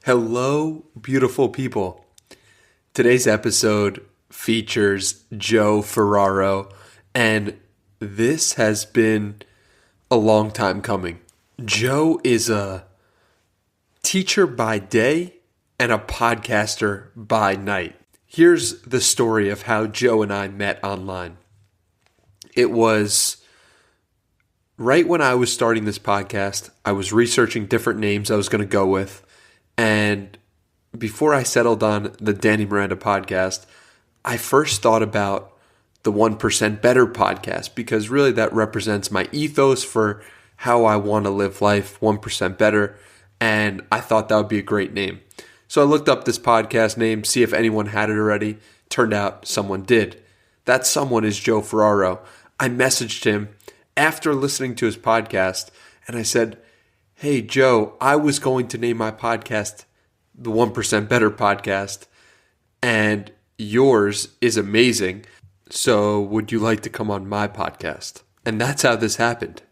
Hello, beautiful people. Today's episode features Joe Ferraro, and this has been a long time coming. Joe is a teacher by day and a podcaster by night. Here's the story of how Joe and I met online. It was right when I was starting this podcast. I was researching different names I was going to go with. And before I settled on the Danny Miranda podcast, I first thought about the 1% Better podcast because really that represents my ethos for how I want to live life, 1% better. And I thought that would be a great name. So I looked up this podcast name, see if anyone had it already. Turned out someone did. That someone is Joe Ferraro. I messaged him after listening to his podcast and I said, "Hey, Joe, I was going to name my podcast the 1% Better podcast, and yours is amazing. So would you like to come on my podcast?" And that's how this happened.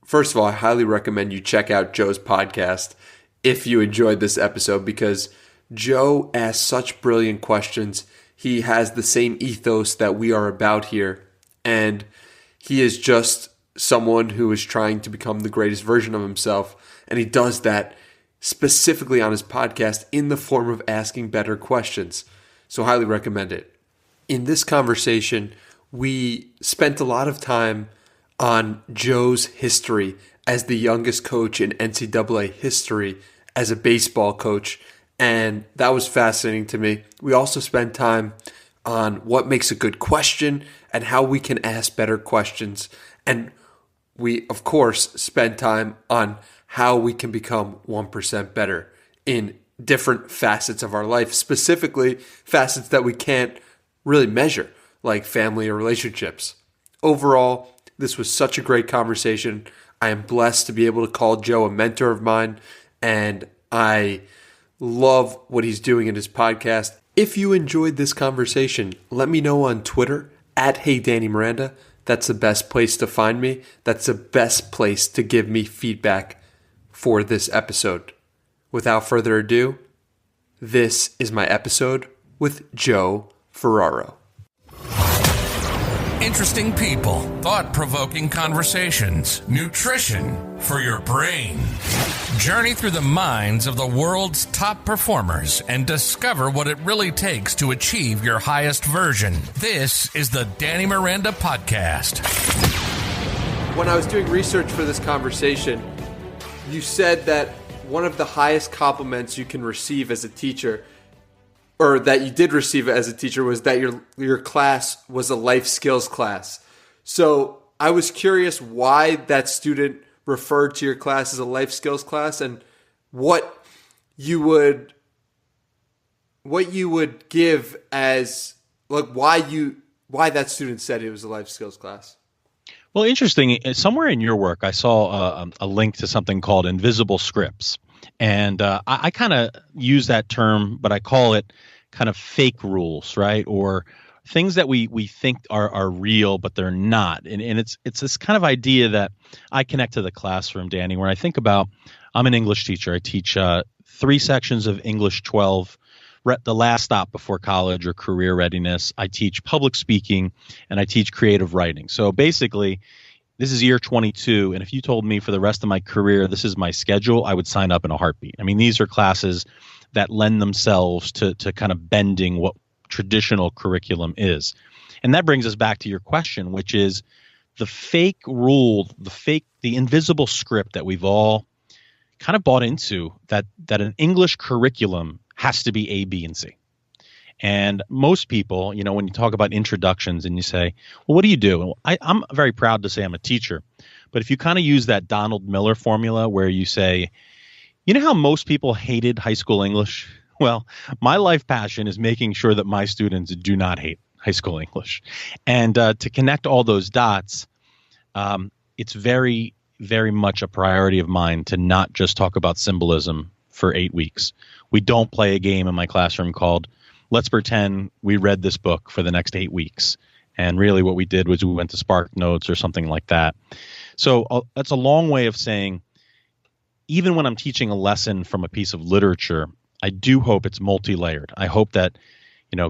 First of all, I highly recommend you check out Joe's podcast if you enjoyed this episode because Joe asks such brilliant questions. He has the same ethos that we are about here, and he is just someone who is trying to become the greatest version of himself, and he does that specifically on his podcast in the form of asking better questions. So highly recommend it. In this conversation, we spent a lot of time on Joe's history as the youngest coach in NCAA history as a baseball coach, and that was fascinating to me. We also spent time on what makes a good question and how we can ask better questions. And we, of course, spend time on how we can become 1% better in different facets of our life, specifically facets that we can't really measure, like family or relationships. Overall, this was such a great conversation. I am blessed to be able to call Joe a mentor of mine, and I love what he's doing in his podcast. If you enjoyed this conversation, let me know on Twitter at @HeyDannyMiranda. That's the best place to find me. That's the best place to give me feedback for this episode. Without further ado, this is my episode with Joe Ferraro. Interesting people, thought-provoking conversations, nutrition for your brain. Journey through the minds of the world's top performers and discover what it really takes to achieve your highest version. This is the Danny Miranda Podcast. When I was doing research for this conversation, you said that one of the highest compliments you can receive as a teacher, or that you did receive as a teacher, was that your class was a life skills class. So I was curious why that student referred to your class as a life skills class and what you would give as, like, why that student said it was a life skills class. Well, interesting. Somewhere in your work, I saw a link to something called invisible scripts. And I kind of use that term, but I call it kind of fake rules, right? Or things that we think are real, but they're not. And it's this kind of idea that I connect to the classroom, Danny, where I think about, I'm an English teacher. I teach 3 sections of English 12, the last stop before college or career readiness. I teach public speaking and I teach creative writing. So basically, this is year 22. And if you told me for the rest of my career, this is my schedule, I would sign up in a heartbeat. I mean, these are classes that lend themselves to kind of bending what traditional curriculum is. And that brings us back to your question, which is the fake rule, the invisible script that we've all kind of bought into, that an English curriculum has to be A, B, and C. And most people, when you talk about introductions and you say, well, what do you do? I'm very proud to say I'm a teacher. But if you kind of use that Donald Miller formula where you say, you know how most people hated high school English? Well, my life passion is making sure that my students do not hate high school English. And to connect all those dots, it's very, very much a priority of mine to not just talk about symbolism for 8 weeks. We don't play a game in my classroom called let's pretend we read this book for the next 8 weeks. And really what we did was we went to Spark Notes or something like that. So that's a long way of saying, even when I'm teaching a lesson from a piece of literature, I do hope it's multi-layered. I hope that,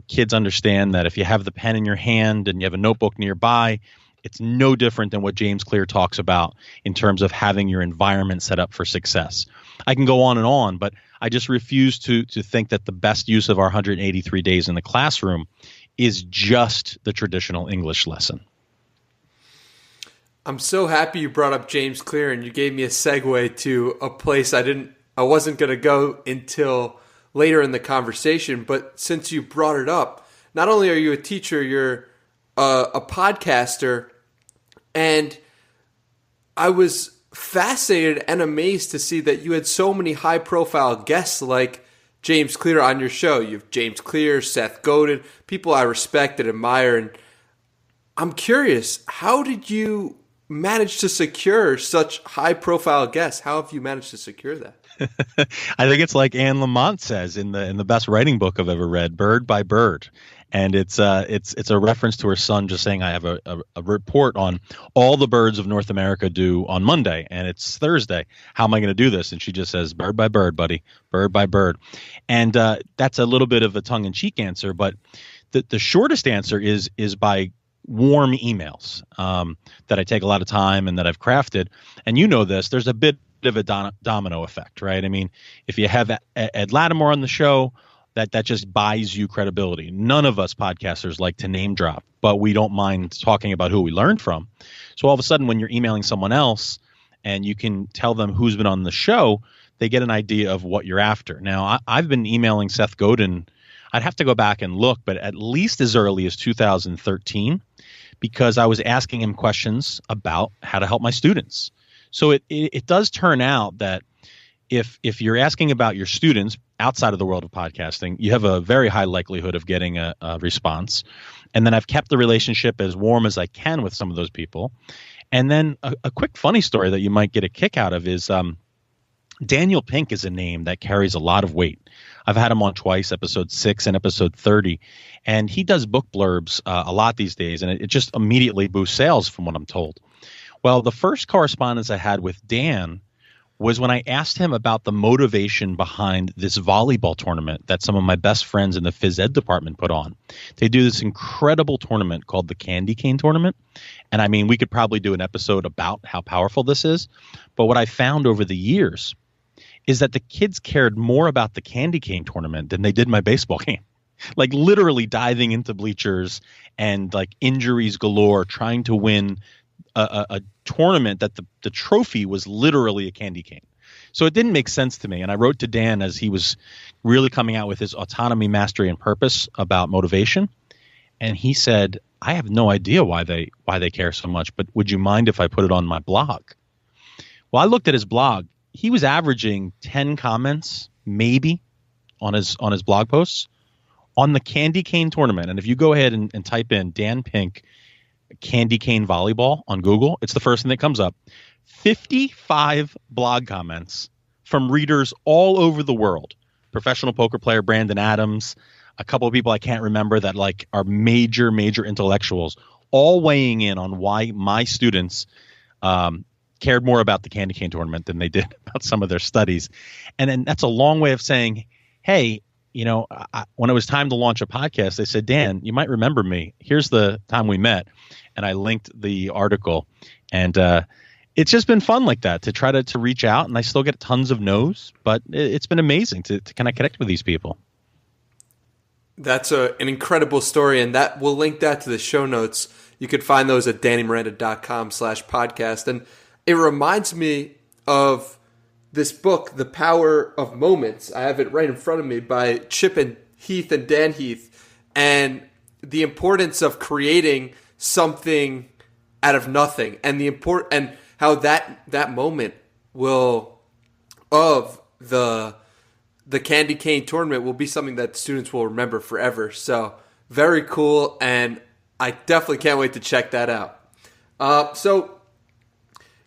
kids understand that if you have the pen in your hand and you have a notebook nearby, it's no different than what James Clear talks about in terms of having your environment set up for success. I can go on, but I just refuse to think that the best use of our 183 days in the classroom is just the traditional English lesson. I'm so happy you brought up James Clear and you gave me a segue to a place I wasn't going to go until later in the conversation. But since you brought it up, not only are you a teacher, you're a podcaster, and I was fascinated and amazed to see that you had so many high-profile guests like James Clear on your show. You have James Clear, Seth Godin, people I respect and admire. And I'm curious, how did you manage to secure such high-profile guests? How have you managed to secure that? I think it's like Anne Lamott says in the best writing book I've ever read, Bird by Bird. And it's a reference to her son just saying, I have a report on all the birds of North America due on Monday, and it's Thursday. How am I going to do this? And she just says, bird by bird, buddy, bird by bird. And that's a little bit of a tongue-in-cheek answer, but the shortest answer is by warm emails that I take a lot of time and that I've crafted. And you know this, there's a bit of a domino effect, right? I mean, if you have Ed Lattimore on the show, that just buys you credibility. None of us podcasters like to name drop, but we don't mind talking about who we learned from. So all of a sudden, when you're emailing someone else and you can tell them who's been on the show, they get an idea of what you're after. Now, I've been emailing Seth Godin. I'd have to go back and look, but at least as early as 2013, because I was asking him questions about how to help my students. So it does turn out that if you're asking about your students outside of the world of podcasting, you have a very high likelihood of getting a response. And then I've kept the relationship as warm as I can with some of those people. And then a quick funny story that you might get a kick out of is Daniel Pink is a name that carries a lot of weight. I've had him on twice, episode 6 and episode 30. And he does book blurbs a lot these days, and it just immediately boosts sales from what I'm told. Well, the first correspondence I had with Dan was when I asked him about the motivation behind this volleyball tournament that some of my best friends in the phys ed department put on. They do this incredible tournament called the Candy Cane Tournament. And I mean, we could probably do an episode about how powerful this is. But what I found over the years is that the kids cared more about the Candy Cane Tournament than they did my baseball game. Like literally diving into bleachers and like injuries galore, trying to win a tournament that the trophy was literally a candy cane. So it didn't make sense to me. And I wrote to Dan as he was really coming out with his autonomy, mastery, and purpose about motivation. And he said, I have no idea why they care so much, but would you mind if I put it on my blog? Well, I looked at his blog. He was averaging 10 comments, maybe, on his blog posts on the Candy Cane Tournament. And if you go ahead and type in Dan Pink Candy Cane Volleyball on Google, it's the first thing that comes up. 55 blog comments from readers all over the world. Professional poker player Brandon Adams, a couple of people I can't remember that like are major intellectuals, all weighing in on why my students cared more about the Candy Cane Tournament than they did about some of their studies. And then that's a long way of saying, hey, when it was time to launch a podcast, they said, Dan, you might remember me. Here's the time we met. And I linked the article. And it's just been fun like that to try to reach out. And I still get tons of no's, but it's been amazing to kind of connect with these people. That's an incredible story. And that we'll link that to the show notes. You could find those at dannymiranda.com/podcast. And it reminds me of this book, The Power of Moments. I have it right in front of me by Chip and Heath and Dan Heath, and the importance of creating something out of nothing, and and how that moment of the Candy Cane Tournament will be something that students will remember forever. So very cool, and I definitely can't wait to check that out. So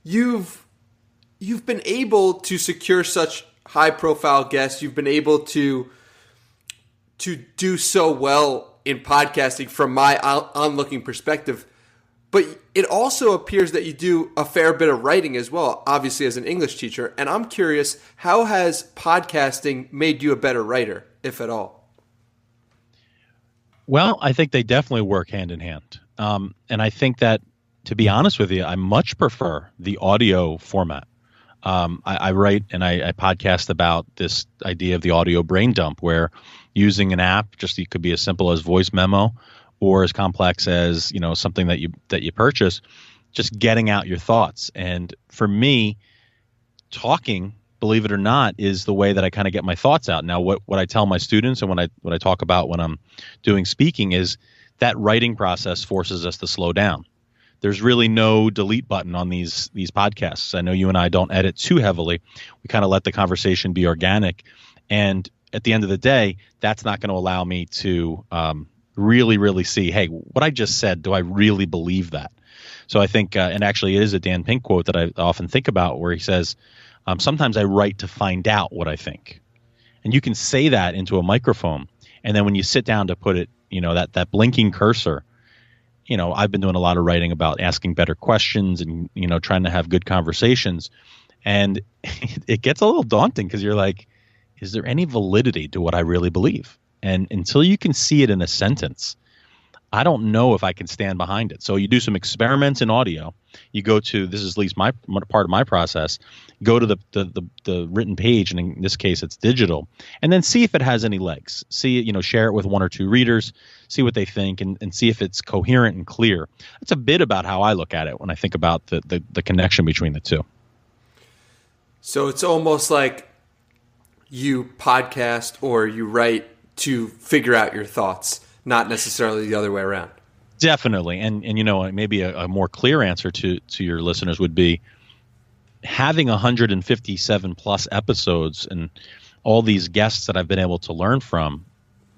you've been able to secure such high-profile guests. You've been able to do so well in podcasting from my onlooking perspective. But it also appears that you do a fair bit of writing as well, obviously as an English teacher. And I'm curious, how has podcasting made you a better writer, if at all? Well, I think they definitely work hand in hand. And I think that, to be honest with you, I much prefer the audio format. I write and I podcast about this idea of the audio brain dump, where using an app, just it could be as simple as voice memo or as complex as, something that you purchase, just getting out your thoughts. And for me, talking, believe it or not, is the way that I kind of get my thoughts out. Now, what I tell my students and what I talk about when I'm doing speaking is that writing process forces us to slow down. There's really no delete button on these podcasts. I know you and I don't edit too heavily. We kind of let the conversation be organic. And at the end of the day, that's not going to allow me to really, really see, hey, what I just said, do I really believe that? So I think, and actually it is a Dan Pink quote that I often think about, where he says, sometimes I write to find out what I think. And you can say that into a microphone. And then when you sit down to put it, that blinking cursor, I've been doing a lot of writing about asking better questions and, trying to have good conversations. And it gets a little daunting because you're like, is there any validity to what I really believe? And until you can see it in a sentence, I don't know if I can stand behind it. So you do some experiments in audio. You go to, this is at least my part of my process, go to the written page, and in this case it's digital, and then see if it has any legs. See, share it with one or two readers, see what they think, and see if it's coherent and clear. That's a bit about how I look at it when I think about the connection between the two. So it's almost like you podcast or you write to figure out your thoughts, not necessarily the other way around. Definitely. And maybe a more clear answer to your listeners would be, having 157 plus episodes and all these guests that I've been able to learn from,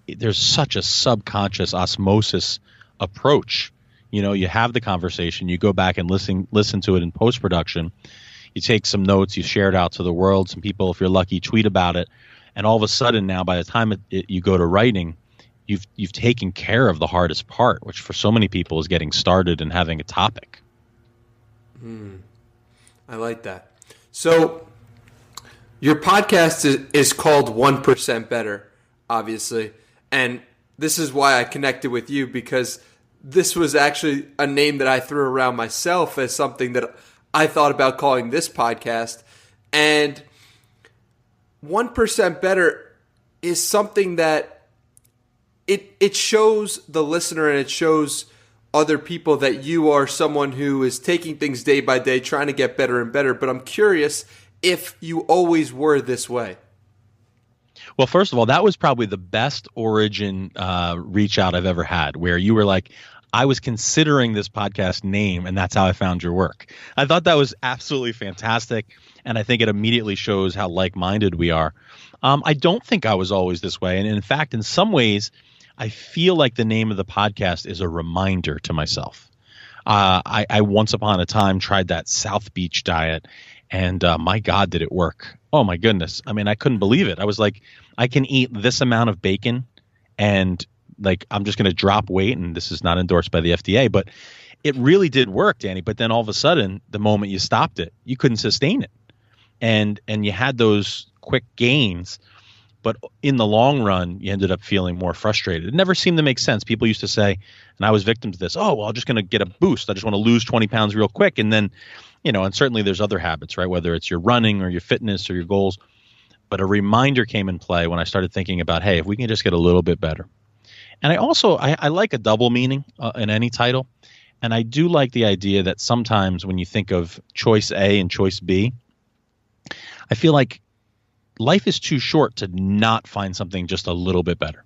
there's such a subconscious osmosis approach. You have the conversation, you go back and listen to it in post-production, you take some notes, you share it out to the world. Some people, if you're lucky, tweet about it. And all of a sudden now, by the time you go to writing, you've taken care of the hardest part, which for so many people is getting started and having a topic. I like that. So your podcast is called 1% Better, obviously. And this is why I connected with you, because this was actually a name that I threw around myself as something that I thought about calling this podcast. And 1% Better is something that it shows the listener and it shows other people that you are someone who is taking things day by day, trying to get better and better. But I'm curious if you always were this way. Well, first of all, that was probably the best origin reach out I've ever had, where you were like, I was considering this podcast name, and that's how I found your work. I thought that was absolutely fantastic, and I think it immediately shows how like-minded we are. I don't think I was always this way, and in fact, in some ways, I feel like the name of the podcast is a reminder to myself. I once upon a time tried that South Beach diet, and my God, did it work. Oh, my goodness. I mean, I couldn't believe it. I was like, I can eat this amount of bacon, and I'm just going to drop weight, and this is not endorsed by the FDA, but it really did work, Danny. But then all of a sudden, the moment you stopped it, you couldn't sustain it. And you had those quick gains, but in the long run, you ended up feeling more frustrated. It never seemed to make sense. People used to say, and I was victim to this, oh, well, I'm just going to get a boost. I just want to lose 20 pounds real quick. And then, and certainly there's other habits, right? Whether it's your running or your fitness or your goals. But a reminder came in play when I started thinking about, hey, if we can just get a little bit better. And I like a double meaning in any title. And I do like the idea that sometimes when you think of choice A and choice B, I feel like life is too short to not find something just a little bit better.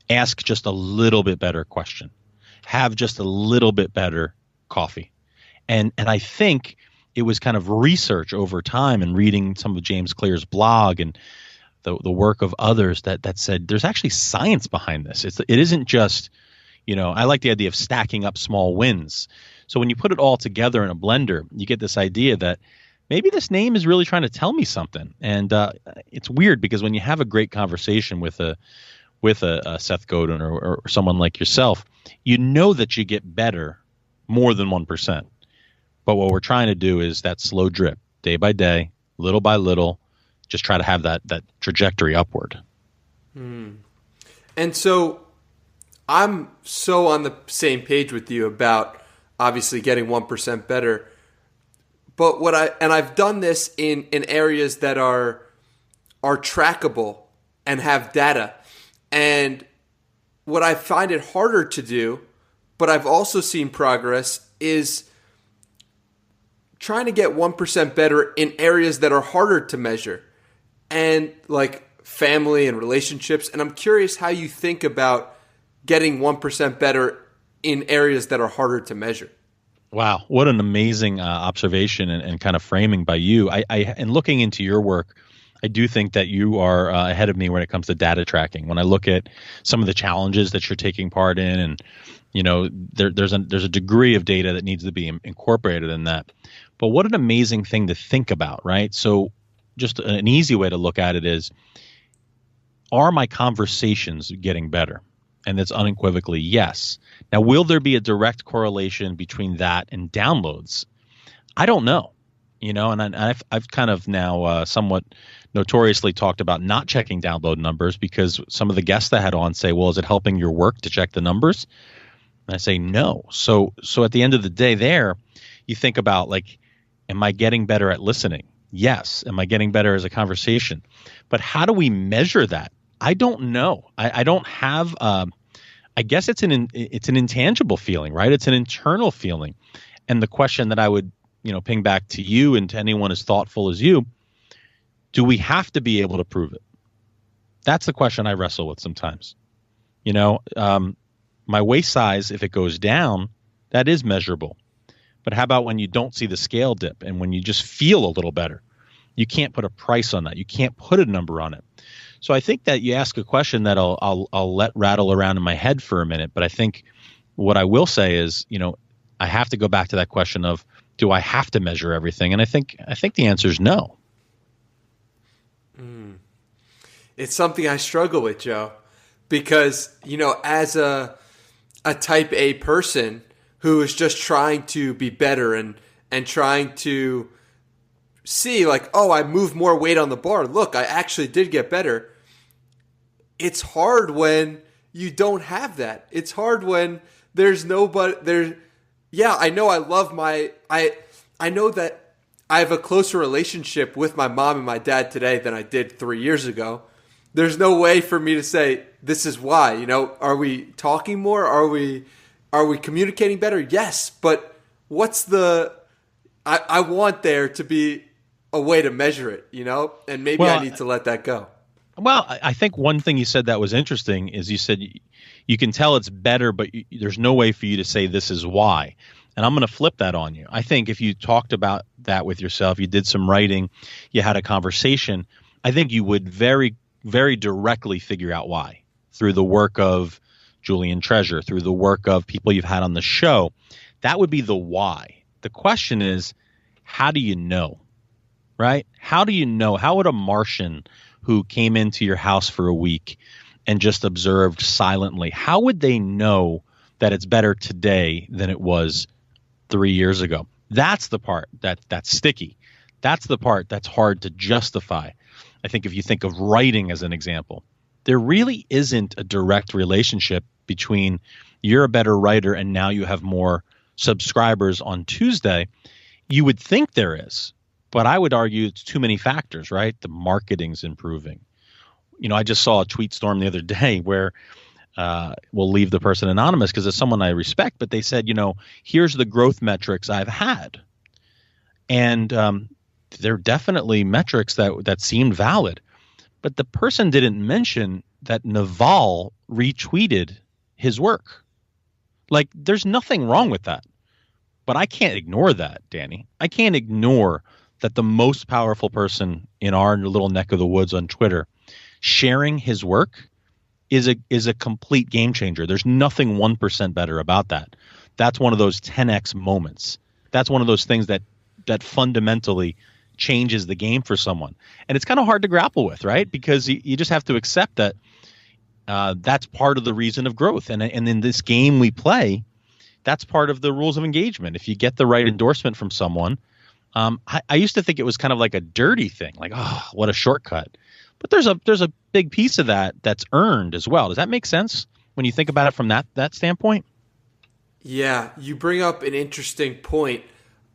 Ask just a little bit better question. Have just a little bit better coffee. And I think it was kind of research over time and reading some of James Clear's blog and the work of others that said there's actually science behind this. It isn't just, I like the idea of stacking up small wins. So when you put it all together in a blender, you get this idea that maybe this name is really trying to tell me something. And it's weird because when you have a great conversation with a Seth Godin or someone like yourself, you know that you get better more than 1%. But what we're trying to do is that slow drip, day by day, little by little, just try to have that trajectory upward. And so I'm so on the same page with you about obviously getting 1% better. But I've done this in areas that are trackable and have data. And what I find it harder to do, but I've also seen progress, is trying to get 1% better in areas that are harder to measure, and like family and relationships. And I'm curious how you think about getting 1% better in areas that are harder to measure. Wow, what an amazing observation and kind of framing by you. I and looking into your work, I do think that you are ahead of me when it comes to data tracking. When I look at some of the challenges that you're taking part in, and there's a degree of data that needs to be incorporated in that. But what an amazing thing to think about, right? So just an easy way to look at it is, are my conversations getting better? And that's unequivocally yes. Now, will there be a direct correlation between that and downloads? I don't know. And I've kind of now somewhat notoriously talked about not checking download numbers, because some of the guests I had on say, well, is it helping your work to check the numbers? And I say no. So at the end of the day there, you think about, like, am I getting better at listening? Yes. Am I getting better as a conversation? But how do we measure that? I don't know. I don't have. I guess it's an intangible feeling, right? It's an internal feeling. And the question that I would ping back to you and to anyone as thoughtful as you: do we have to be able to prove it? That's the question I wrestle with sometimes. My waist size, if it goes down, that is measurable. But how about when you don't see the scale dip and when you just feel a little better? You can't put a price on that. You can't put a number on it. So I think that you ask a question that I'll let rattle around in my head for a minute. But I think what I will say is, I have to go back to that question of, do I have to measure everything? And I think the answer is no. It's something I struggle with, Joe, because, as a type A person who is just trying to be better and trying to see, like, oh, I moved more weight on the bar. Look, I actually did get better. It's hard when you don't have that. It's hard when there's nobody there. Yeah, I know I love I know that I have a closer relationship with my mom and my dad today than I did 3 years ago. There's no way for me to say this is why. Are we talking more? Are we communicating better? Yes, but what's I want there to be a way to measure it, and maybe I need to let that go. Well, I think one thing you said that was interesting is you said you can tell it's better, but there's no way for you to say this is why. And I'm going to flip that on you. I think if you talked about that with yourself, you did some writing, you had a conversation, I think you would very, very directly figure out why, through the work of Julian Treasure, through the work of people you've had on the show. That would be the why. The question is, how do you know? Right? How do you know? How would a Martian who came into your house for a week and just observed silently, how would they know that it's better today than it was 3 years ago? That's the part that's sticky. That's the part that's hard to justify. I think if you think of writing as an example, there really isn't a direct relationship between you're a better writer and now you have more subscribers on Tuesday. You would think there is. But I would argue it's too many factors, right? The marketing's improving. I just saw a tweet storm the other day where we'll leave the person anonymous because it's someone I respect, but they said, here's the growth metrics I've had. And they're definitely metrics that seemed valid. But the person didn't mention that Naval retweeted his work. Like, there's nothing wrong with that. But I can't ignore that, Danny. I can't ignore that the most powerful person in our little neck of the woods on Twitter sharing his work is a complete game changer. There's nothing 1% better about that. That's one of those 10x moments. That's one of those things that fundamentally changes the game for someone. And it's kind of hard to grapple with, right? Because you just have to accept that that's part of the reason of growth. And in this game we play, that's part of the rules of engagement. If you get the right endorsement from someone, I used to think it was kind of like a dirty thing, like, oh, what a shortcut. But there's a big piece of that that's earned as well. Does that make sense when you think about it from that standpoint? Yeah, you bring up an interesting point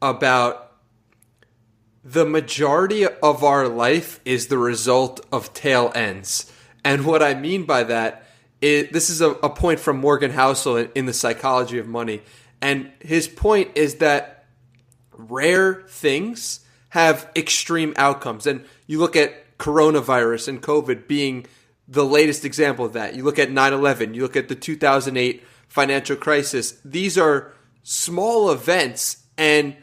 about the majority of our life is the result of tail ends. And what I mean by that is, this is a point from Morgan Housel in The Psychology of Money. And his point is that rare things have extreme outcomes. And you look at coronavirus and COVID being the latest example of that. You look at 9/11, you look at the 2008 financial crisis. These are small events and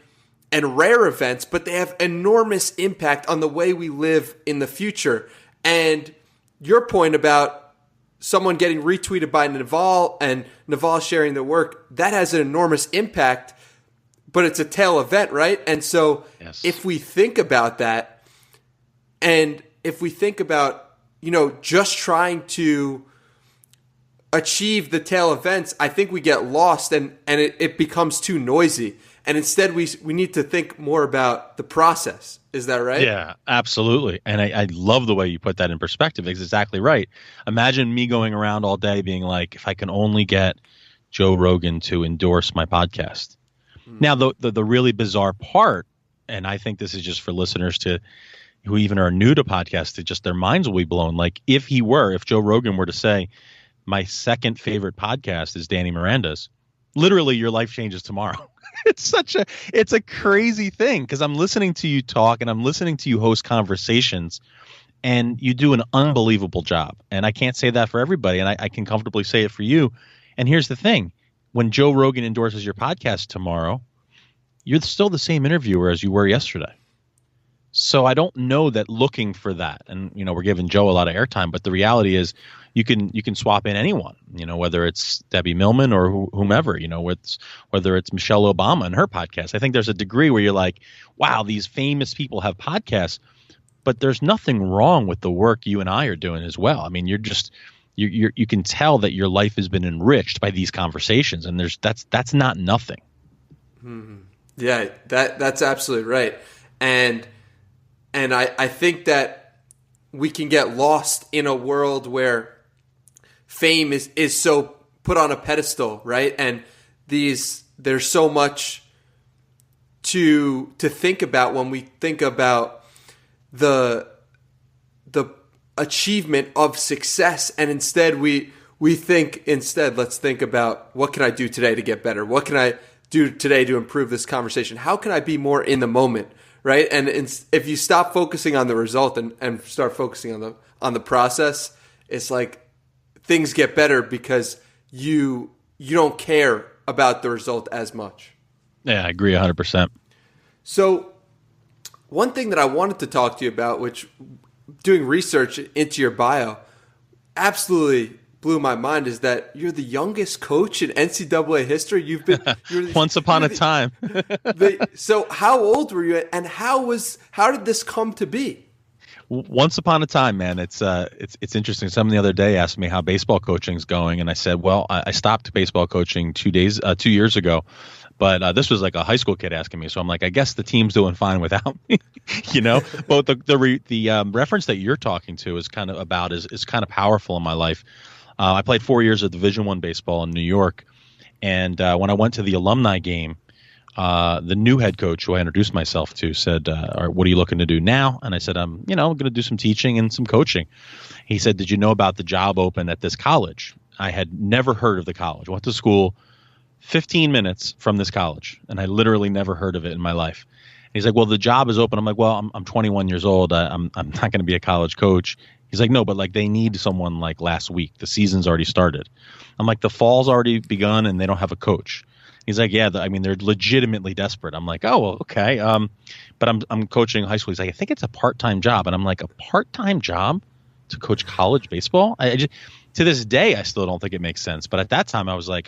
rare events, but they have enormous impact on the way we live in the future. And your point about someone getting retweeted by Naval and Naval sharing their work, that has an enormous impact, but it's a tail event, right? And so if we think about that, and if we think about, just trying to achieve the tail events, I think we get lost and it becomes too noisy. And instead, we need to think more about the process. Is that right? Yeah, absolutely. And I love the way you put that in perspective. It's exactly right. Imagine me going around all day being like, if I can only get Joe Rogan to endorse my podcast. Now, the really bizarre part, and I think this is just for listeners who even are new to podcasts, to just their minds will be blown. Like if Joe Rogan were to say, my second favorite podcast is Danny Miranda's, literally your life changes tomorrow. It's a crazy thing because I'm listening to you talk and I'm listening to you host conversations and you do an unbelievable job. And I can't say that for everybody. And I can comfortably say it for you. And here's the thing. When Joe Rogan endorses your podcast tomorrow, you're still the same interviewer as you were yesterday. So I don't know that looking for that. And, we're giving Joe a lot of airtime, but the reality is you can swap in anyone, whether it's Debbie Millman or whomever, whether it's Michelle Obama and her podcast. I think there's a degree where you're like, wow, these famous people have podcasts, but there's nothing wrong with the work you and I are doing as well. I mean, you can tell that your life has been enriched by these conversations, and that's not nothing. Yeah, that's absolutely right. And I think that we can get lost in a world where fame is so put on a pedestal, right? And there's so much to think about when we think about the achievement of success, and instead let's think about, what can I do today to get better? What can I do today to improve this conversation? How can I be more in the moment, right? And if you stop focusing on the result and start focusing on the process, it's like things get better because you don't care about the result as much. Yeah, I agree 100%. So one thing that I wanted to talk to you about, which doing research into your bio absolutely blew my mind, is that you're the youngest coach in NCAA history. Once upon a time. So how old were you, and how did this come to be? Once upon a time, man. It's interesting. Someone the other day asked me how baseball coaching's going, and I said, well, I stopped baseball coaching 2 years ago. But this was like a high school kid asking me, so I'm like, I guess the team's doing fine without me, But the reference that you're talking to is kind of powerful in my life. I played 4 years of Division I baseball in New York, and when I went to the alumni game, the new head coach, who I introduced myself to, said, what are you looking to do now? And I said, I'm going to do some teaching and some coaching. He said, did you know about the job open at this college? I had never heard of the college. Went to school 15 minutes from this college, and I literally never heard of it in my life. And he's like, well, the job is open. I'm like, well, I'm 21 years old. I'm not going to be a college coach. He's like, no, but like they need someone like last week. The season's already started. I'm like, the fall's already begun and they don't have a coach. He's like, yeah, they're legitimately desperate. I'm like, oh, well, okay. But I'm coaching high school. He's like, I think it's a part-time job. And I'm like, a part-time job to coach college baseball? To this day, I still don't think it makes sense. But at that time, I was like,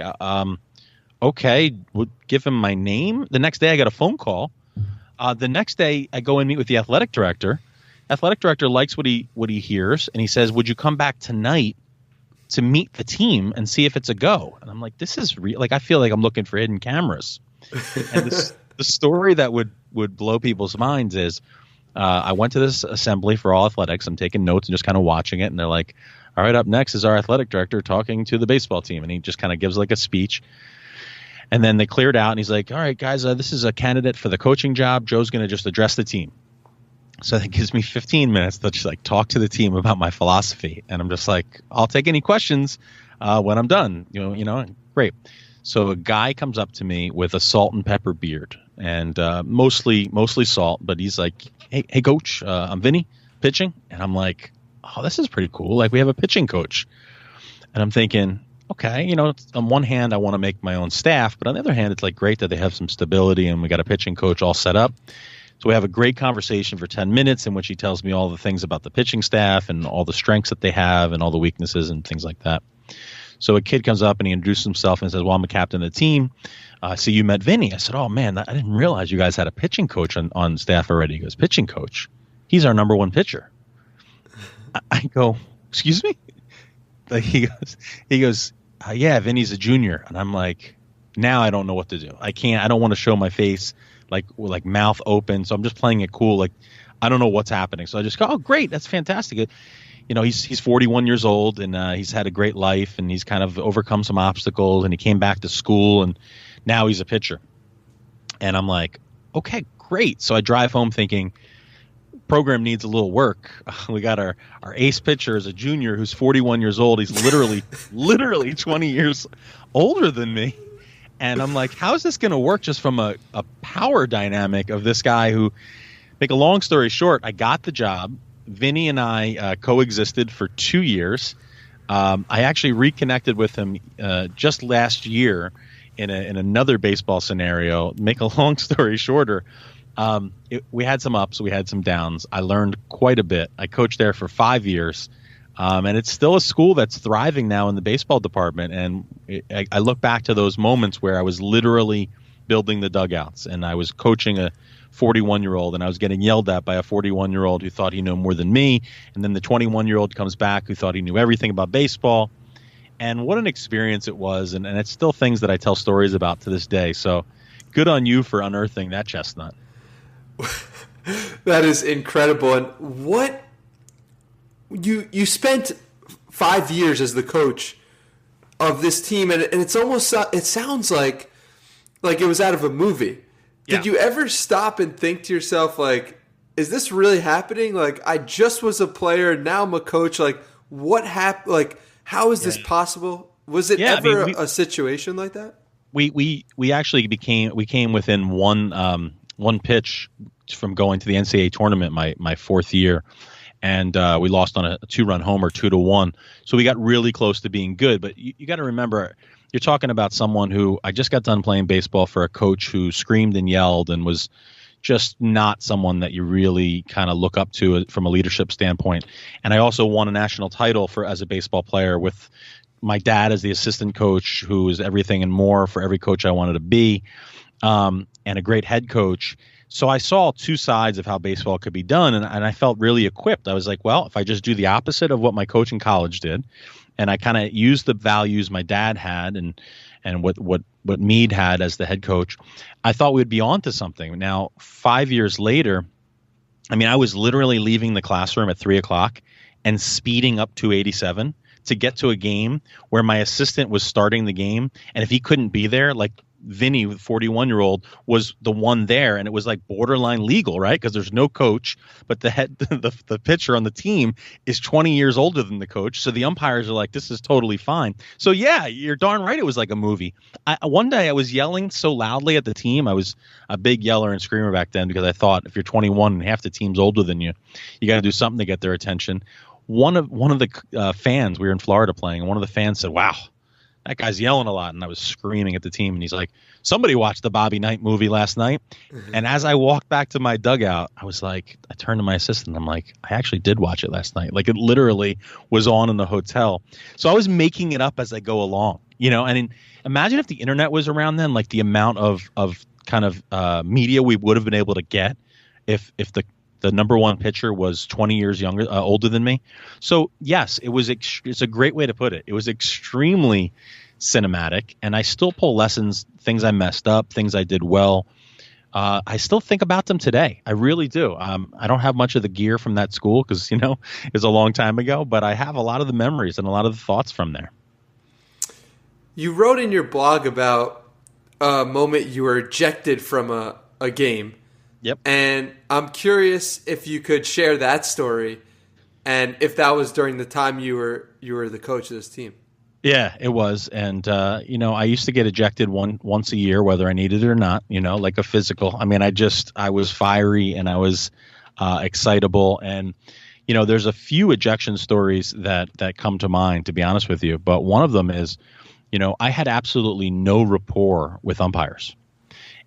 okay, would give him my name. The next day, I got a phone call. The next day, I go and meet with the athletic director. Athletic director likes what he hears, and he says, would you come back tonight to meet the team and see if it's a go. And I'm like, this is real. Like, I feel like I'm looking for hidden cameras. And the story that would blow people's minds is I went to this assembly for all athletics. I'm taking notes and just kind of watching it. And they're like, all right, up next is our athletic director talking to the baseball team. And he just kind of gives like a speech. And then they cleared out and he's like, all right, guys, this is a candidate for the coaching job. Joe's going to just address the team. So that gives me 15 minutes to just like talk to the team about my philosophy. And I'm just like, I'll take any questions when I'm done. You know, great. So a guy comes up to me with a salt and pepper beard and mostly salt. But he's like, hey, coach, I'm Vinny, pitching. And I'm like, oh, this is pretty cool. Like, we have a pitching coach. And I'm thinking, okay, you know, on one hand, I want to make my own staff. But on the other hand, it's like great that they have some stability and we got a pitching coach all set up. So we have a great conversation for 10 minutes in which he tells me all the things about the pitching staff and all the strengths that they have and all the weaknesses and things like that. So a kid comes up and he introduces himself and says, well, I'm a captain of the team. So you met Vinny. I said, oh, man, I didn't realize you guys had a pitching coach on staff already. He goes, pitching coach? He's our number one pitcher. I go, excuse me? He goes, yeah, Vinny's a junior. And I'm like, now I don't know what to do. I don't want to show my face like mouth open. So I'm just playing it cool. Like, I don't know what's happening. So I just go, oh, great. That's fantastic. You know, he's 41 years old and he's had a great life and he's kind of overcome some obstacles and he came back to school and now he's a pitcher. And I'm like, okay, great. So I drive home thinking program needs a little work. We got our ace pitcher as a junior who's 41 years old. He's literally 20 years older than me. And I'm like, how is this going to work just from a power dynamic of this guy who, make a long story short, I got the job. Vinny and I coexisted for 2 years. I actually reconnected with him just last year in another baseball scenario. Make a long story shorter, we had some ups, we had some downs. I learned quite a bit. I coached there for 5 years. And it's still a school that's thriving now in the baseball department. And I look back to those moments where I was literally building the dugouts and I was coaching a 41-year-old and I was getting yelled at by a 41-year-old who thought he knew more than me. And then the 21-year-old comes back who thought he knew everything about baseball. And what an experience it was. And it's still things that I tell stories about to this day. So good on you for unearthing that chestnut. That is incredible. And what... You spent 5 years as the coach of this team, and it sounds like it was out of a movie. Yeah. Did you ever stop and think to yourself, like, is this really happening? Like, I just was a player, now I'm a coach. Like, what happened? Like, how is this possible? Was it ever a situation like that? We actually came within one pitch from going to the NCAA tournament my fourth year. And we lost on a 2-run homer, 2-1. So we got really close to being good. But you got to remember, you're talking about someone who I just got done playing baseball for a coach who screamed and yelled and was just not someone that you really kind of look up to from a leadership standpoint. And I also won a national title as a baseball player with my dad as the assistant coach, who was everything and more for every coach I wanted to be, and a great head coach. So I saw two sides of how baseball could be done, and I felt really equipped. I was like, well, if I just do the opposite of what my coach in college did, and I kind of used the values my dad had and what Meade had as the head coach, I thought we'd be on to something. Now, 5 years later, I mean, I was literally leaving the classroom at 3 o'clock and speeding up 287 to get to a game where my assistant was starting the game, and if he couldn't be there, like Vinny, the 41-year-old, was the one there, and it was like borderline legal, right? Because there's no coach, but the pitcher on the team is 20 years older than the coach, so the umpires are like, this is totally fine. So yeah, you're darn right, it was like a movie. One day I was yelling so loudly at the team. I was a big yeller and screamer back then because I thought if you're 21 and half the team's older than you, you got to do something to get their attention. One of the fans, we were in Florida playing, and one of the fans said, wow, that guy's yelling a lot. And I was screaming at the team. And he's like, somebody watched the Bobby Knight movie last night. Mm-hmm. And as I walked back to my dugout, I was like, I turned to my assistant. I'm like, I actually did watch it last night. Like, it literally was on in the hotel. So I was making it up as I go along, you know. And imagine if the internet was around then, like the amount of kind of media we would have been able to get if the The number one pitcher was 20 years older than me. So yes, it's a great way to put it. It was extremely cinematic, and I still pull lessons, things I messed up, things I did well. I still think about them today. I really do. I don't have much of the gear from that school because, it's a long time ago, but I have a lot of the memories and a lot of the thoughts from there. You wrote in your blog about a moment you were ejected from a game. Yep. And I'm curious if you could share that story and if that was during the time you were the coach of this team. Yeah, it was. And, I used to get ejected once a year, whether I needed it or not, like a physical. I mean, I was fiery and I was excitable. And, there's a few ejection stories that come to mind, to be honest with you. But one of them is, I had absolutely no rapport with umpires.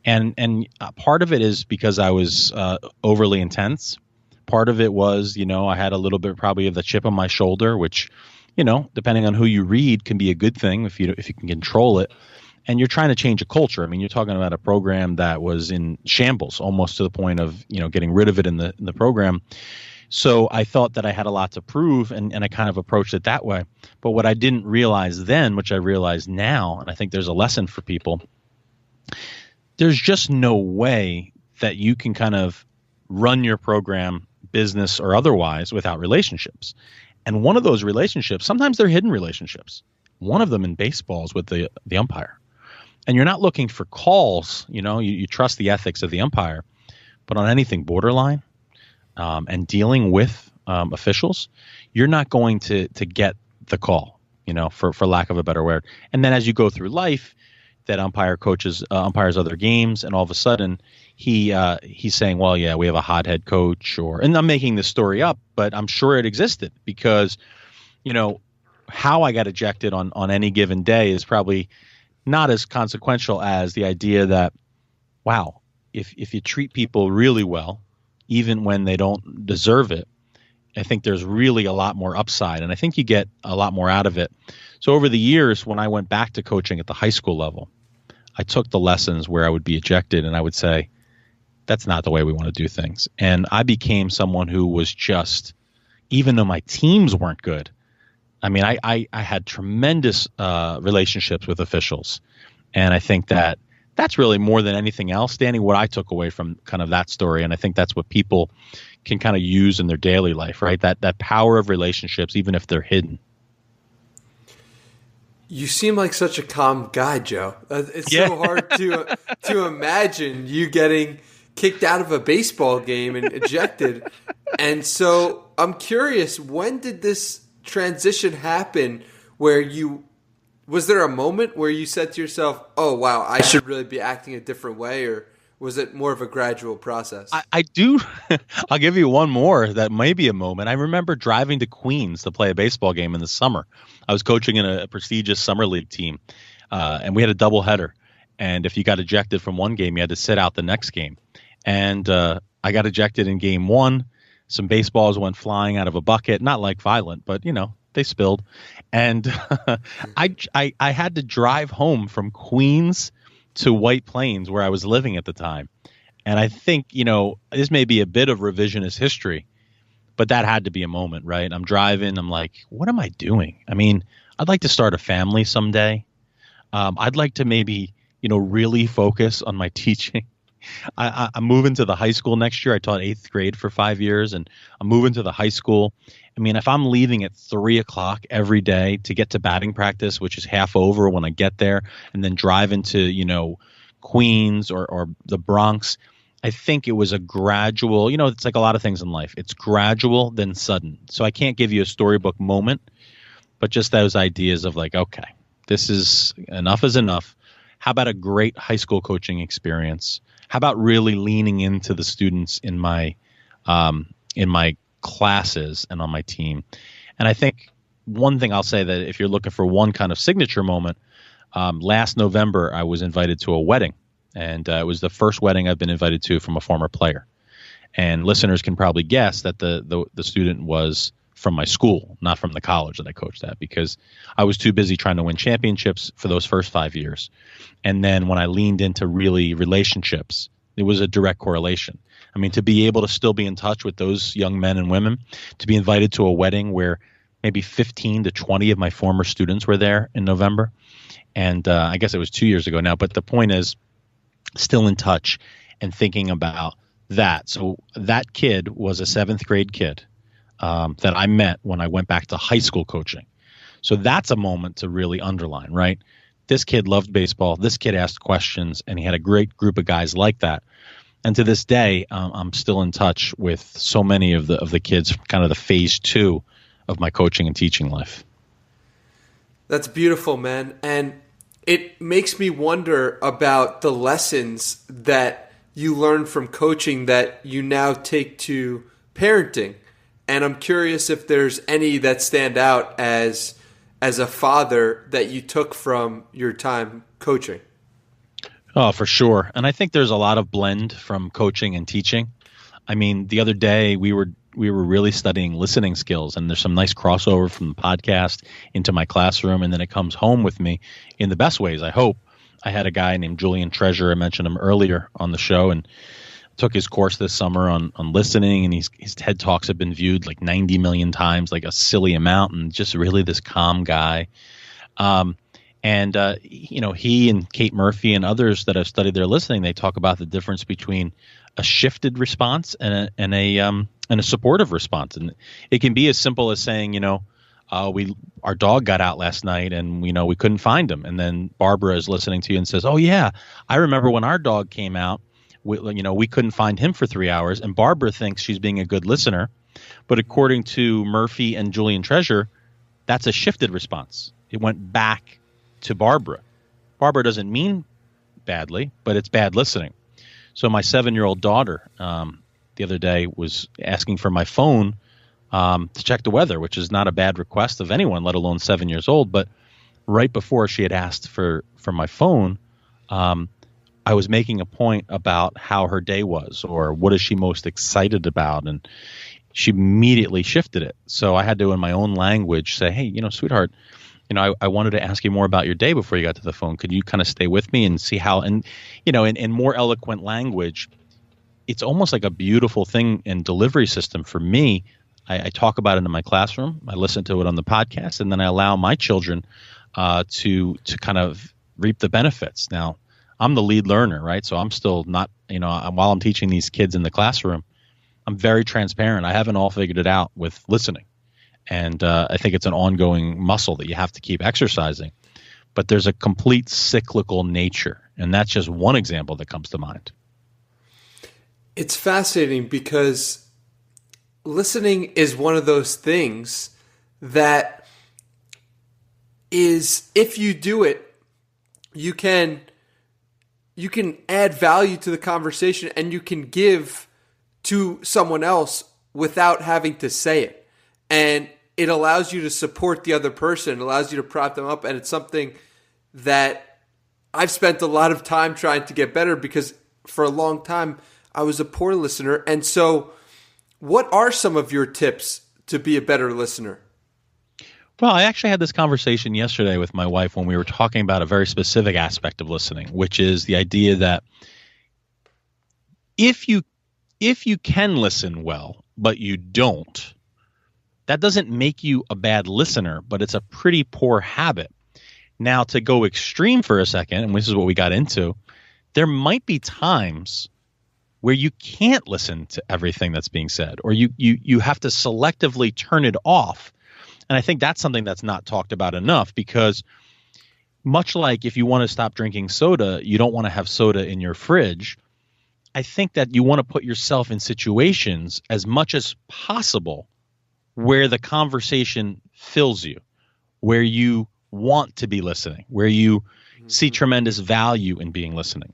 And part of it is because I was overly intense. Part of it was, I had a little bit probably of the chip on my shoulder, which, depending on who you read, can be a good thing if you can control it. And you're trying to change a culture. I mean, you're talking about a program that was in shambles, almost to the point of getting rid of it in the program. So I thought that I had a lot to prove, and I kind of approached it that way. But what I didn't realize then, which I realize now, and I think there's a lesson for people, there's just no way that you can kind of run your program, business or otherwise, without relationships. And one of those relationships, sometimes they're hidden relationships. One of them in baseball is with the umpire. And you're not looking for calls, you trust the ethics of the umpire. But on anything borderline and dealing with officials, you're not going to get the call, for lack of a better word. And then as you go through life, that umpires other games, and all of a sudden he's saying, well, yeah, we have a hothead coach, and I'm making this story up, but I'm sure it existed because, how I got ejected on any given day is probably not as consequential as the idea that, wow, if you treat people really well, even when they don't deserve it, I think there's really a lot more upside, and I think you get a lot more out of it. So over the years, when I went back to coaching at the high school level, I took the lessons where I would be ejected and I would say, that's not the way we want to do things. And I became someone who was just, even though my teams weren't good, I mean, I had tremendous relationships with officials. And I think that's really more than anything else, Danny, what I took away from kind of that story. And I think that's what people can kind of use in their daily life, right? That power of relationships, even if they're hidden. You seem like such a calm guy, Joe. It's so hard to imagine you getting kicked out of a baseball game and ejected. And so I'm curious, when did this transition happen where was there a moment where you said to yourself, oh, wow, I should really be acting a different way? Or was it more of a gradual process? I do. I'll give you one more that may be a moment. I remember driving to Queens to play a baseball game in the summer. I was coaching in a prestigious summer league team, and we had a doubleheader. And if you got ejected from one game, you had to sit out the next game. And I got ejected in game one. Some baseballs went flying out of a bucket, not like violent, but, they spilled. And I had to drive home from Queens to White Plains, where I was living at the time. And I think, this may be a bit of revisionist history, but that had to be a moment, right? I'm driving. I'm like, what am I doing? I mean, I'd like to start a family someday. I'd like to maybe, really focus on my teaching. I'm moving to the high school next year. I taught 8th grade for 5 years, and I'm moving to the high school. I mean, if I'm leaving at 3:00 every day to get to batting practice, which is half over when I get there, and then drive into, Queens or the Bronx, I think it was a gradual, it's like a lot of things in life. It's gradual, then sudden. So I can't give you a storybook moment, but just those ideas of like, okay, this is enough is enough. How about a great high school coaching experience? How about really leaning into the students in my classes and on my team? And I think one thing I'll say that if you're looking for one kind of signature moment, last November I was invited to a wedding, and it was the first wedding I've been invited to from a former player. And listeners can probably guess that the student was from my school, not from the college that I coached at, because I was too busy trying to win championships for those first 5 years. And then when I leaned into really relationships, It was a direct correlation. I mean, to be able to still be in touch with those young men and women, to be invited to a wedding where maybe 15 to 20 of my former students were there in November. And I guess it was 2 years ago now. But the point is, still in touch and thinking about that. So that kid was a 7th grade kid that I met when I went back to high school coaching. So that's a moment to really underline, right? This kid loved baseball. This kid asked questions, and he had a great group of guys like that. And to this day, I'm still in touch with so many of the kids, kind of the phase 2 of my coaching and teaching life. That's beautiful, man. And it makes me wonder about the lessons that you learned from coaching that you now take to parenting. And I'm curious if there's any that stand out as a father that you took from your time coaching. Oh, for sure. And I think there's a lot of blend from coaching and teaching. I mean, the other day we were really studying listening skills, and there's some nice crossover from the podcast into my classroom, and then it comes home with me in the best ways, I hope. I had a guy named Julian Treasure. I mentioned him earlier on the show, and took his course this summer on listening, and his TED Talks have been viewed like 90 million times, like a silly amount, and just really this calm guy. He and Kate Murphy and others that have studied their listening, they talk about the difference between a shifted response and a supportive response. And it can be as simple as saying, our dog got out last night and we couldn't find him. And then Barbara is listening to you and says, "Oh yeah, I remember when our dog came out. We couldn't find him for 3 hours." And Barbara thinks she's being a good listener, but according to Murphy and Julian Treasure, that's a shifted response. It went back to Barbara. Barbara doesn't mean badly, but it's bad listening. So my 7-year-old daughter the other day was asking for my phone to check the weather, which is not a bad request of anyone, let alone 7 years old. But right before she had asked for my phone, I was making a point about how her day was or what is she most excited about. And she immediately shifted it. So I had to, in my own language, say, "Hey, sweetheart, I wanted to ask you more about your day before you got to the phone. Could you kind of stay with me and see how," and, in more eloquent language, it's almost like a beautiful thing and delivery system for me. I talk about it in my classroom. I listen to it on the podcast, and then I allow my children to kind of reap the benefits. Now, I'm the lead learner, right? So I'm still not, while I'm teaching these kids in the classroom, I'm very transparent. I haven't all figured it out with listening. And I think it's an ongoing muscle that you have to keep exercising. But there's a complete cyclical nature. And that's just one example that comes to mind. It's fascinating because listening is one of those things that is, if you do it, you can add value to the conversation and you can give to someone else without having to say it. And it allows you to support the other person. It allows you to prop them up. And it's something that I've spent a lot of time trying to get better because for a long time I was a poor listener. And so what are some of your tips to be a better listener? Well, I actually had this conversation yesterday with my wife when we were talking about a very specific aspect of listening, which is the idea that if you can listen well, but you don't, that doesn't make you a bad listener, but it's a pretty poor habit. Now, to go extreme for a second, and this is what we got into, there might be times where you can't listen to everything that's being said, or you have to selectively turn it off. And I think that's something that's not talked about enough, because much like if you want to stop drinking soda, you don't want to have soda in your fridge. I think that you want to put yourself in situations as much as possible where the conversation fills you, where you want to be listening, where you see tremendous value in being listening.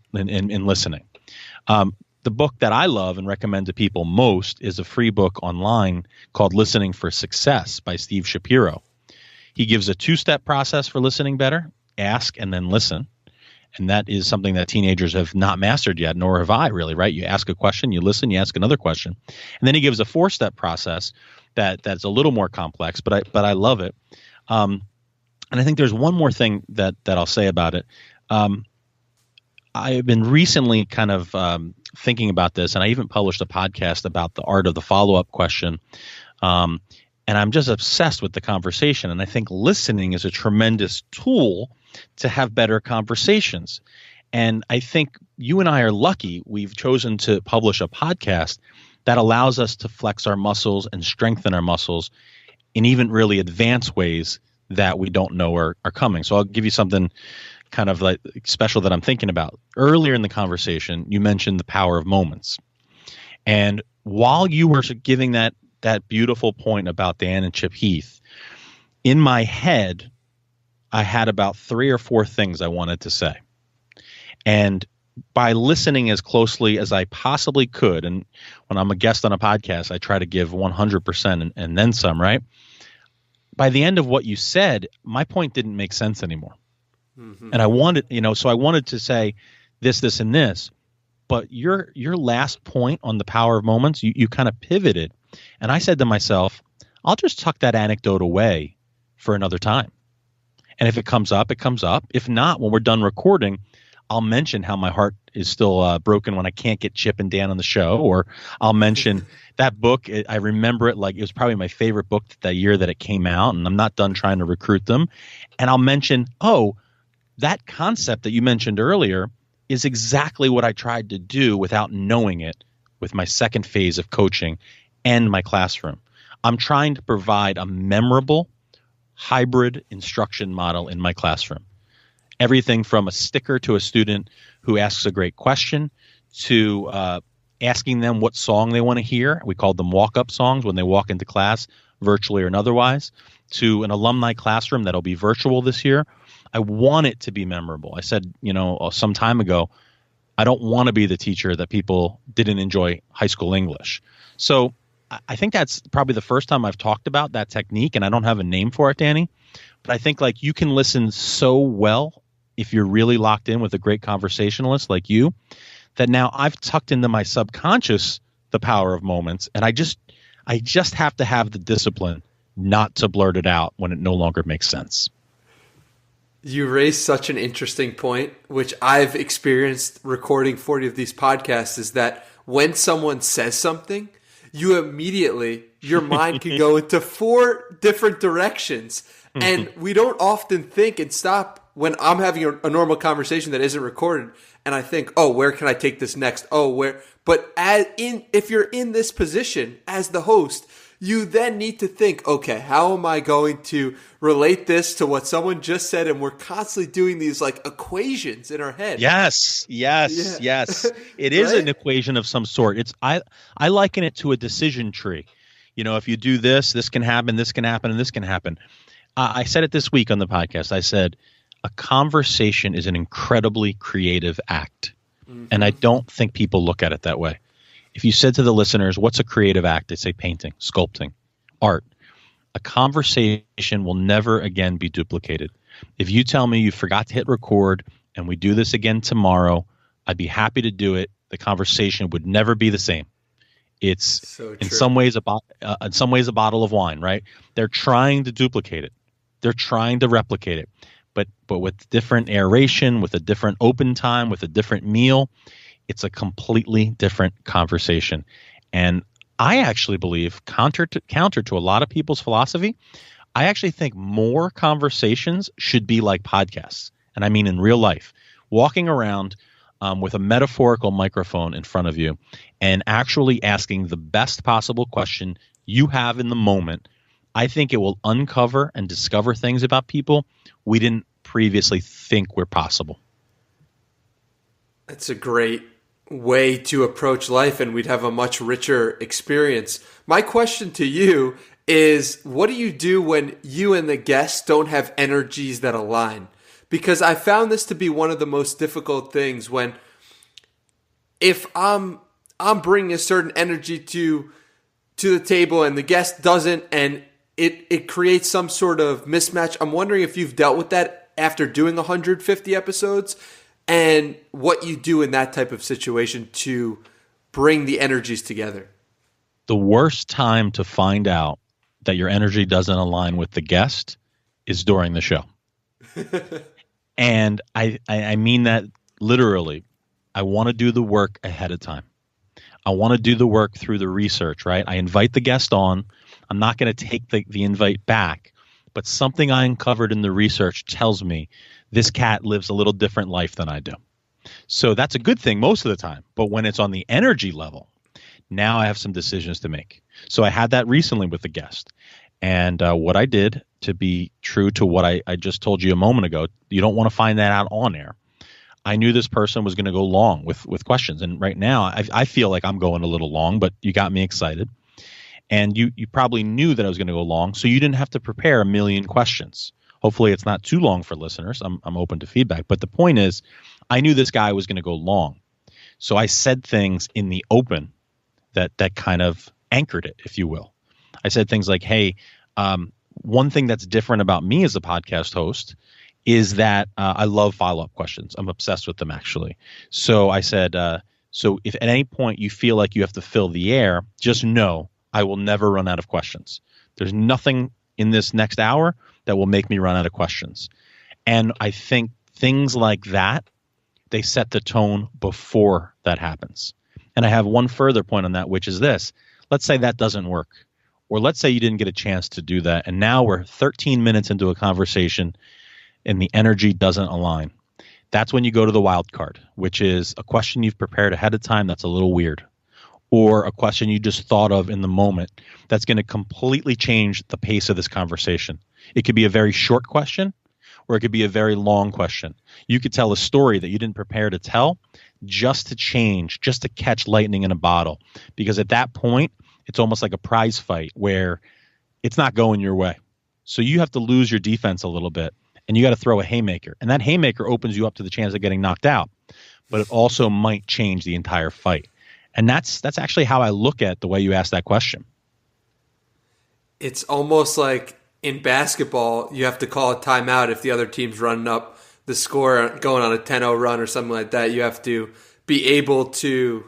The book that I love and recommend to people most is a free book online called Listening for Success by Steve Shapiro. He gives a 2-step process for listening better: ask and then listen. And that is something that teenagers have not mastered yet, nor have I really, right? You ask a question, you listen, you ask another question. And then he gives a 4-step process that's a little more complex, but I love it. And I think there's one more thing that I'll say about it. I've been recently kind of thinking about this, and I even published a podcast about the art of the follow-up question. And I'm just obsessed with the conversation. And I think listening is a tremendous tool to have better conversations. And I think you and I are lucky we've chosen to publish a podcast that allows us to flex our muscles and strengthen our muscles in even really advanced ways that we don't know are coming. So I'll give you something kind of like special that I'm thinking about. Earlier in the conversation, you mentioned the power of moments. And while you were giving that beautiful point about Dan and Chip Heath, in my head, I had about 3 or 4 things I wanted to say. And by listening as closely as I possibly could, and when I'm a guest on a podcast, I try to give 100% and then some, right? By the end of what you said, my point didn't make sense anymore. Mm-hmm. And I wanted, so I wanted to say this, and this, but your last point on the power of moments, you kind of pivoted. And I said to myself, I'll just tuck that anecdote away for another time. And if it comes up, it comes up. If not, when we're done recording, I'll mention how my heart is still broken when I can't get Chip and Dan on the show, or I'll mention that book. I remember it like it was probably my favorite book that year that it came out, and I'm not done trying to recruit them. And I'll mention, that concept that you mentioned earlier is exactly what I tried to do without knowing it with my second phase of coaching and my classroom. I'm trying to provide a memorable hybrid instruction model in my classroom. Everything from a sticker to a student who asks a great question to asking them what song they want to hear. We call them walk-up songs when they walk into class, virtually or otherwise, to an alumni classroom that'll be virtual this year. I want it to be memorable. I said, some time ago, I don't want to be the teacher that people didn't enjoy high school English. So I think that's probably the first time I've talked about that technique, and I don't have a name for it, Danny. But I think you can listen so well if you're really locked in with a great conversationalist like you, that now I've tucked into my subconscious the power of moments, and I just have to have the discipline not to blurt it out when it no longer makes sense. You raised such an interesting point, which I've experienced recording 40 of these podcasts, is that when someone says something, you immediately, your mind can go into 4 different directions. And we don't often think and stop when I'm having a normal conversation that isn't recorded, and I think, where can I take this next? Where? But if you're in this position as the host, you then need to think, okay, how am I going to relate this to what someone just said? And we're constantly doing these equations in our head. Yes. It is an equation of some sort. I liken it to a decision tree. If you do this, this can happen, and this can happen. I said it this week on the podcast. I said, a conversation is an incredibly creative act. Mm-hmm. And I don't think people look at it that way. If you said to the listeners, what's a creative act? They'd say painting, sculpting, art. A conversation will never again be duplicated. If you tell me you forgot to hit record and we do this again tomorrow, I'd be happy to do it. The conversation would never be the same. It's so in some ways a bottle of wine, right? They're trying to duplicate it. They're trying to replicate it. But with different aeration, with a different open time, with a different meal, it's a completely different conversation. And I actually believe, counter to a lot of people's philosophy, I actually think more conversations should be like podcasts. And I mean in real life, walking around with a metaphorical microphone in front of you and actually asking the best possible question you have in the moment. I think it will uncover and discover things about people we didn't previously think were possible. That's a great way to approach life, and we'd have a much richer experience. My question to you is, what do you do when you and the guests don't have energies that align? Because I found this to be one of the most difficult things when if I'm bringing a certain energy to the table and the guest doesn't, and it creates some sort of mismatch. I'm wondering if you've dealt with that after doing 150 episodes and what you do in that type of situation to bring the energies together. The worst time to find out that your energy doesn't align with the guest is during the show. And I mean that literally. I want to do the work ahead of time. I want to do the work through the research, right? I invite the guest on. I'm not going to take the invite back, but something I uncovered in the research tells me this cat lives a little different life than I do. So that's a good thing most of the time. But when it's on the energy level, now I have some decisions to make. So I had that recently with the guest. And what I did, to be true to what I just told you a moment ago, you don't want to find that out on air. I knew this person was going to go long with questions. And right now, I feel like I'm going a little long, but you got me excited. And you probably knew that I was going to go long, so you didn't have to prepare a million questions. Hopefully it's not too long for listeners. I'm open to feedback. But the point is, I knew this guy was going to go long. So I said things in the open that kind of anchored it, if you will. I said things like, hey, one thing that's different about me as a podcast host is that I love follow-up questions. I'm obsessed with them, actually. So I said, so if at any point you feel like you have to fill the air, just know I will never run out of questions. There's nothing in this next hour that will make me run out of questions. And I think things like that, they set the tone before that happens. And I have one further point on that, which is this. Let's say that doesn't work. Or let's say you didn't get a chance to do that. And now we're 13 minutes into a conversation and the energy doesn't align. That's when you go to the wild card, which is a question you've prepared ahead of time that's a little weird. Or a question you just thought of in the moment that's going to completely change the pace of this conversation. It could be a very short question, or it could be a very long question. You could tell a story that you didn't prepare to tell just to change, just to catch lightning in a bottle. Because at that point, it's almost like a prize fight where it's not going your way. So you have to lose your defense a little bit, and you got to throw a haymaker. And that haymaker opens you up to the chance of getting knocked out. But it also might change the entire fight. And that's actually how I look at the way you asked that question. It's almost like in basketball, you have to call a timeout if the other team's running up the score, going on a 10-0 run or something like that. You have to be able to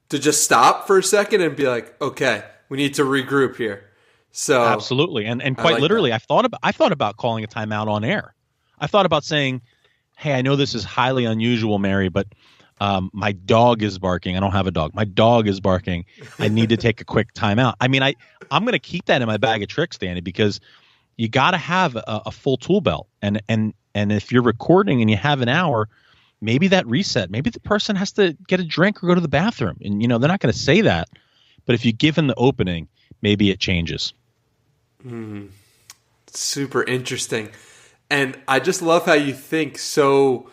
just stop for a second and be like, okay, we need to regroup here. So absolutely. And quite literally, that. I thought about calling a timeout on air. I thought about saying, hey, I know this is highly unusual, Mary, but my dog is barking. I don't have a dog. My dog is barking. I need to take a quick timeout. I mean, I'm going to keep that in my bag of tricks, Danny, because you got to have a full tool belt. And if you're recording and you have an hour, maybe that reset, maybe the person has to get a drink or go to the bathroom. And, they're not going to say that. But if you give them the opening, maybe it changes. Super interesting. And I just love how you think so.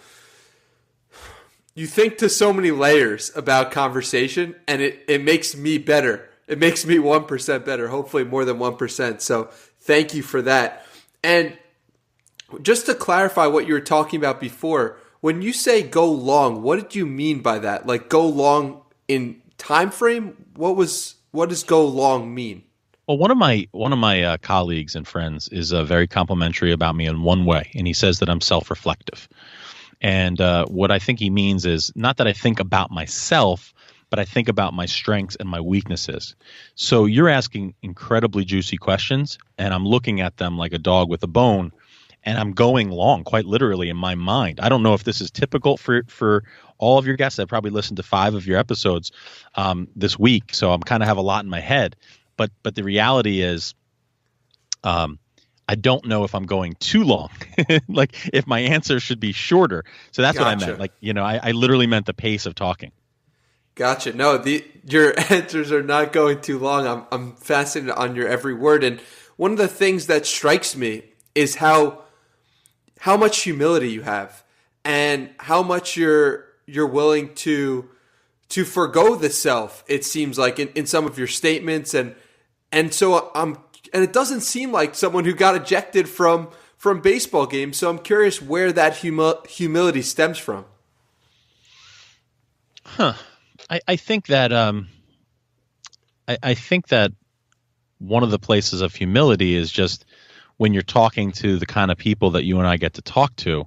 You think to so many layers about conversation, and it makes me better. It makes me 1% better, hopefully more than 1%. So thank you for that. And just to clarify what you were talking about before, when you say go long, what did you mean by that? Like go long in time frame? What does go long mean? Well, one of my colleagues and friends is very complimentary about me in one way, and he says that I'm self-reflective. And what I think he means is not that I think about myself, but I think about my strengths and my weaknesses. So you're asking incredibly juicy questions, and I'm looking at them like a dog with a bone, and I'm going long, quite literally, in my mind. I don't know if this is typical for all of your guests. I probably listened to 5 of your episodes this week, so I'm kind of have a lot in my head. But the reality is, I don't know if I'm going too long, like if my answer should be shorter. So that's Gotcha. What I meant. Like, I literally meant the pace of talking. Gotcha. No, your answers are not going too long. I'm fascinated on your every word. And one of the things that strikes me is how much humility you have and how much you're willing to forgo the self, it seems like in some of your statements. And so and it doesn't seem like someone who got ejected from baseball games. So I'm curious where that humility stems from. I think that I think that one of the places of humility is just when you're talking to the kind of people that you and I get to talk to,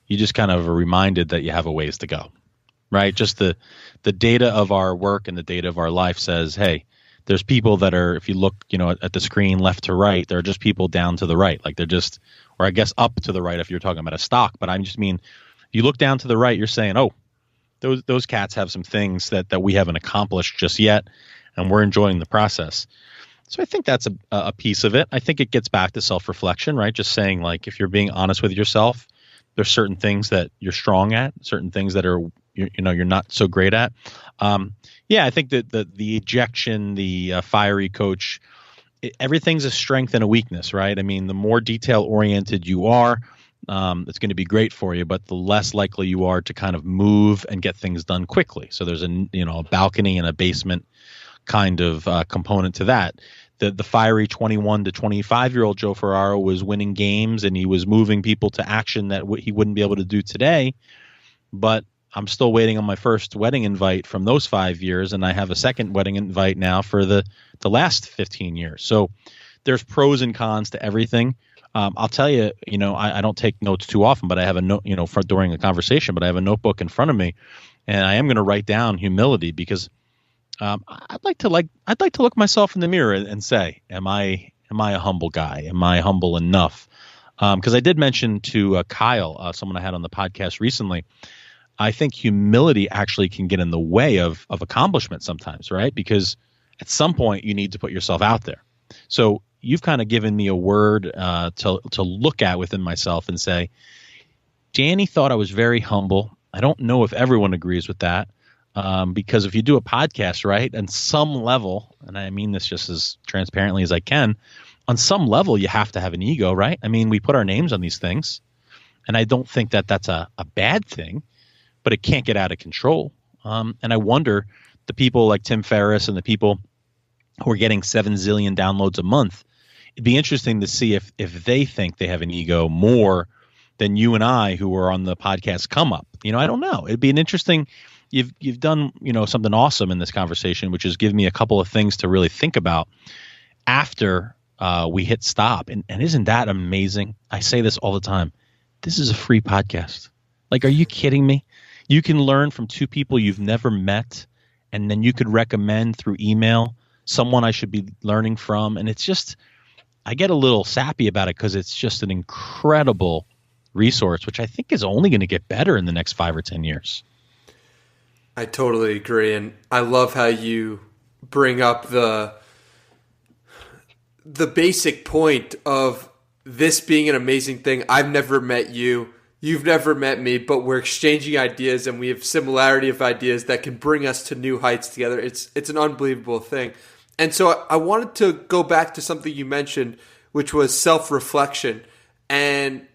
you just kind of are reminded that you have a ways to go, right? Just the data of our work and the data of our life says, hey, there's people that are, if you look, at the screen left to right, there are just people down to the right. Like they're just, or I guess up to the right if you're talking about a stock. But I just mean, you look down to the right, you're saying, oh, those cats have some things that we haven't accomplished just yet, and we're enjoying the process. So I think that's a piece of it. I think it gets back to self-reflection, right? Just saying, like, if you're being honest with yourself, there's certain things that you're strong at, certain things that are you're not so great at. I think that the ejection, the fiery coach, everything's a strength and a weakness, right? I mean, the more detail oriented you are, it's going to be great for you, but the less likely you are to kind of move and get things done quickly. So there's a balcony and a basement kind of component to that. The fiery 21 to 25-year-old Joe Ferraro was winning games, and he was moving people to action that he wouldn't be able to do today. But I'm still waiting on my first wedding invite from those 5 years, and I have a second wedding invite now for the last 15 years. So there's pros and cons to everything. I'll tell you, I don't take notes too often, but I have a note, during a conversation, but I have a notebook in front of me, and I am going to write down humility because I'd like to look myself in the mirror and say, am I a humble guy? Am I humble enough? Because I did mention to Kyle, someone I had on the podcast recently, I think humility actually can get in the way of accomplishment sometimes, right? Because at some point you need to put yourself out there. So you've kind of given me a word to look at within myself and say, Danny thought I was very humble. I don't know if everyone agrees with that. Because if you do a podcast, right, on some level, and I mean this just as transparently as I can, on some level you have to have an ego, right? I mean, we put our names on these things, and I don't think that that's a bad thing, but it can't get out of control. And I wonder, the people like Tim Ferriss and the people who are getting 7 zillion downloads a month, it'd be interesting to see if they think they have an ego more than you and I who are on the podcast come up. I don't know. It'd be an interesting... You've done something awesome in this conversation, which is give me a couple of things to really think about after we hit stop. And isn't that amazing? I say this all the time. This is a free podcast. Like, are you kidding me? You can learn from two people you've never met, and then you could recommend through email someone I should be learning from. And it's just, I get a little sappy about it because it's just an incredible resource, which I think is only going to get better in the next 5 or 10 years. I totally agree, and I love how you bring up the basic point of this being an amazing thing. I've never met you, you've never met me, but we're exchanging ideas, and we have similarity of ideas that can bring us to new heights together. It's an unbelievable thing. And so I wanted to go back to something you mentioned, which was self-reflection. And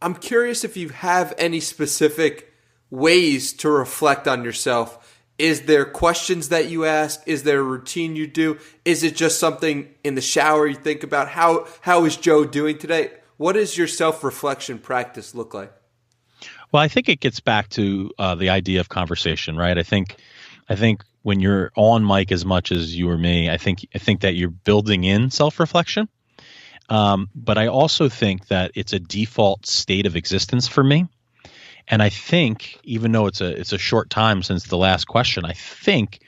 I'm curious if you have any specific ways to reflect on yourself. Is there questions that you ask? Is there a routine you do? Is it just something in the shower you think about? How is Joe doing today? What does your self-reflection practice look like? Well, I think it gets back to the idea of conversation, right? I think when you're on mic as much as you or me, I think that you're building in self-reflection. But I also think that it's a default state of existence for me. And I think, even though it's a short time since the last question, I think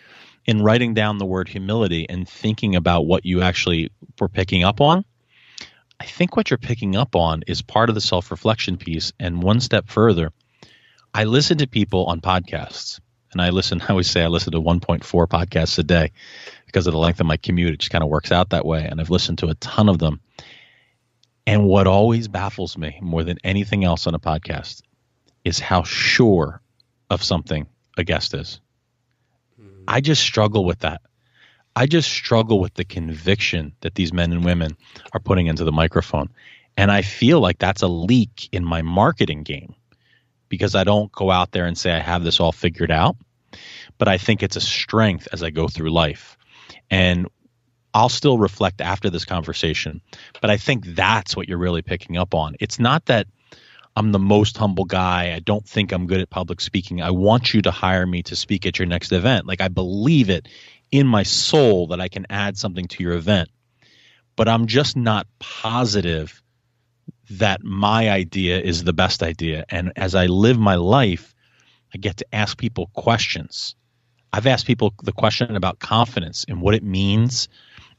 in writing down the word humility and thinking about what you actually were picking up on, I think what you're picking up on is part of the self-reflection piece. And one step further, I listen to people on podcasts, and I always say I listen to 1.4 podcasts a day because of the length of my commute. It just kind of works out that way. And I've listened to a ton of them. And what always baffles me more than anything else on a podcast is how sure of something a guest is. I just struggle with that. I just struggle with the conviction that these men and women are putting into the microphone. And I feel like that's a leak in my marketing game because I don't go out there and say I have this all figured out. But I think it's a strength as I go through life. And I'll still reflect after this conversation. But I think that's what you're really picking up on. It's not that I'm the most humble guy. I don't think I'm good at public speaking. I want you to hire me to speak at your next event. Like, I believe it in my soul that I can add something to your event. But I'm just not positive that my idea is the best idea. And as I live my life, I get to ask people questions. I've asked people the question about confidence and what it means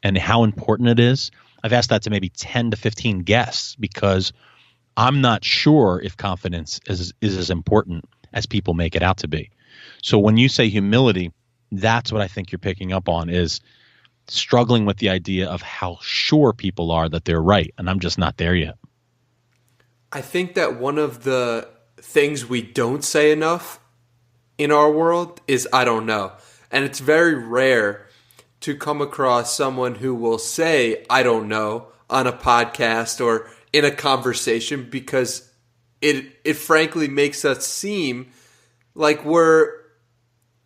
and how important it is. I've asked that to maybe 10 to 15 guests because I'm not sure if confidence is as important as people make it out to be. So when you say humility, that's what I think you're picking up on, is struggling with the idea of how sure people are that they're right. And I'm just not there yet. I think that one of the things we don't say enough in our world is I don't know. And it's very rare to come across someone who will say I don't know on a podcast or in a conversation, because it frankly makes us seem like what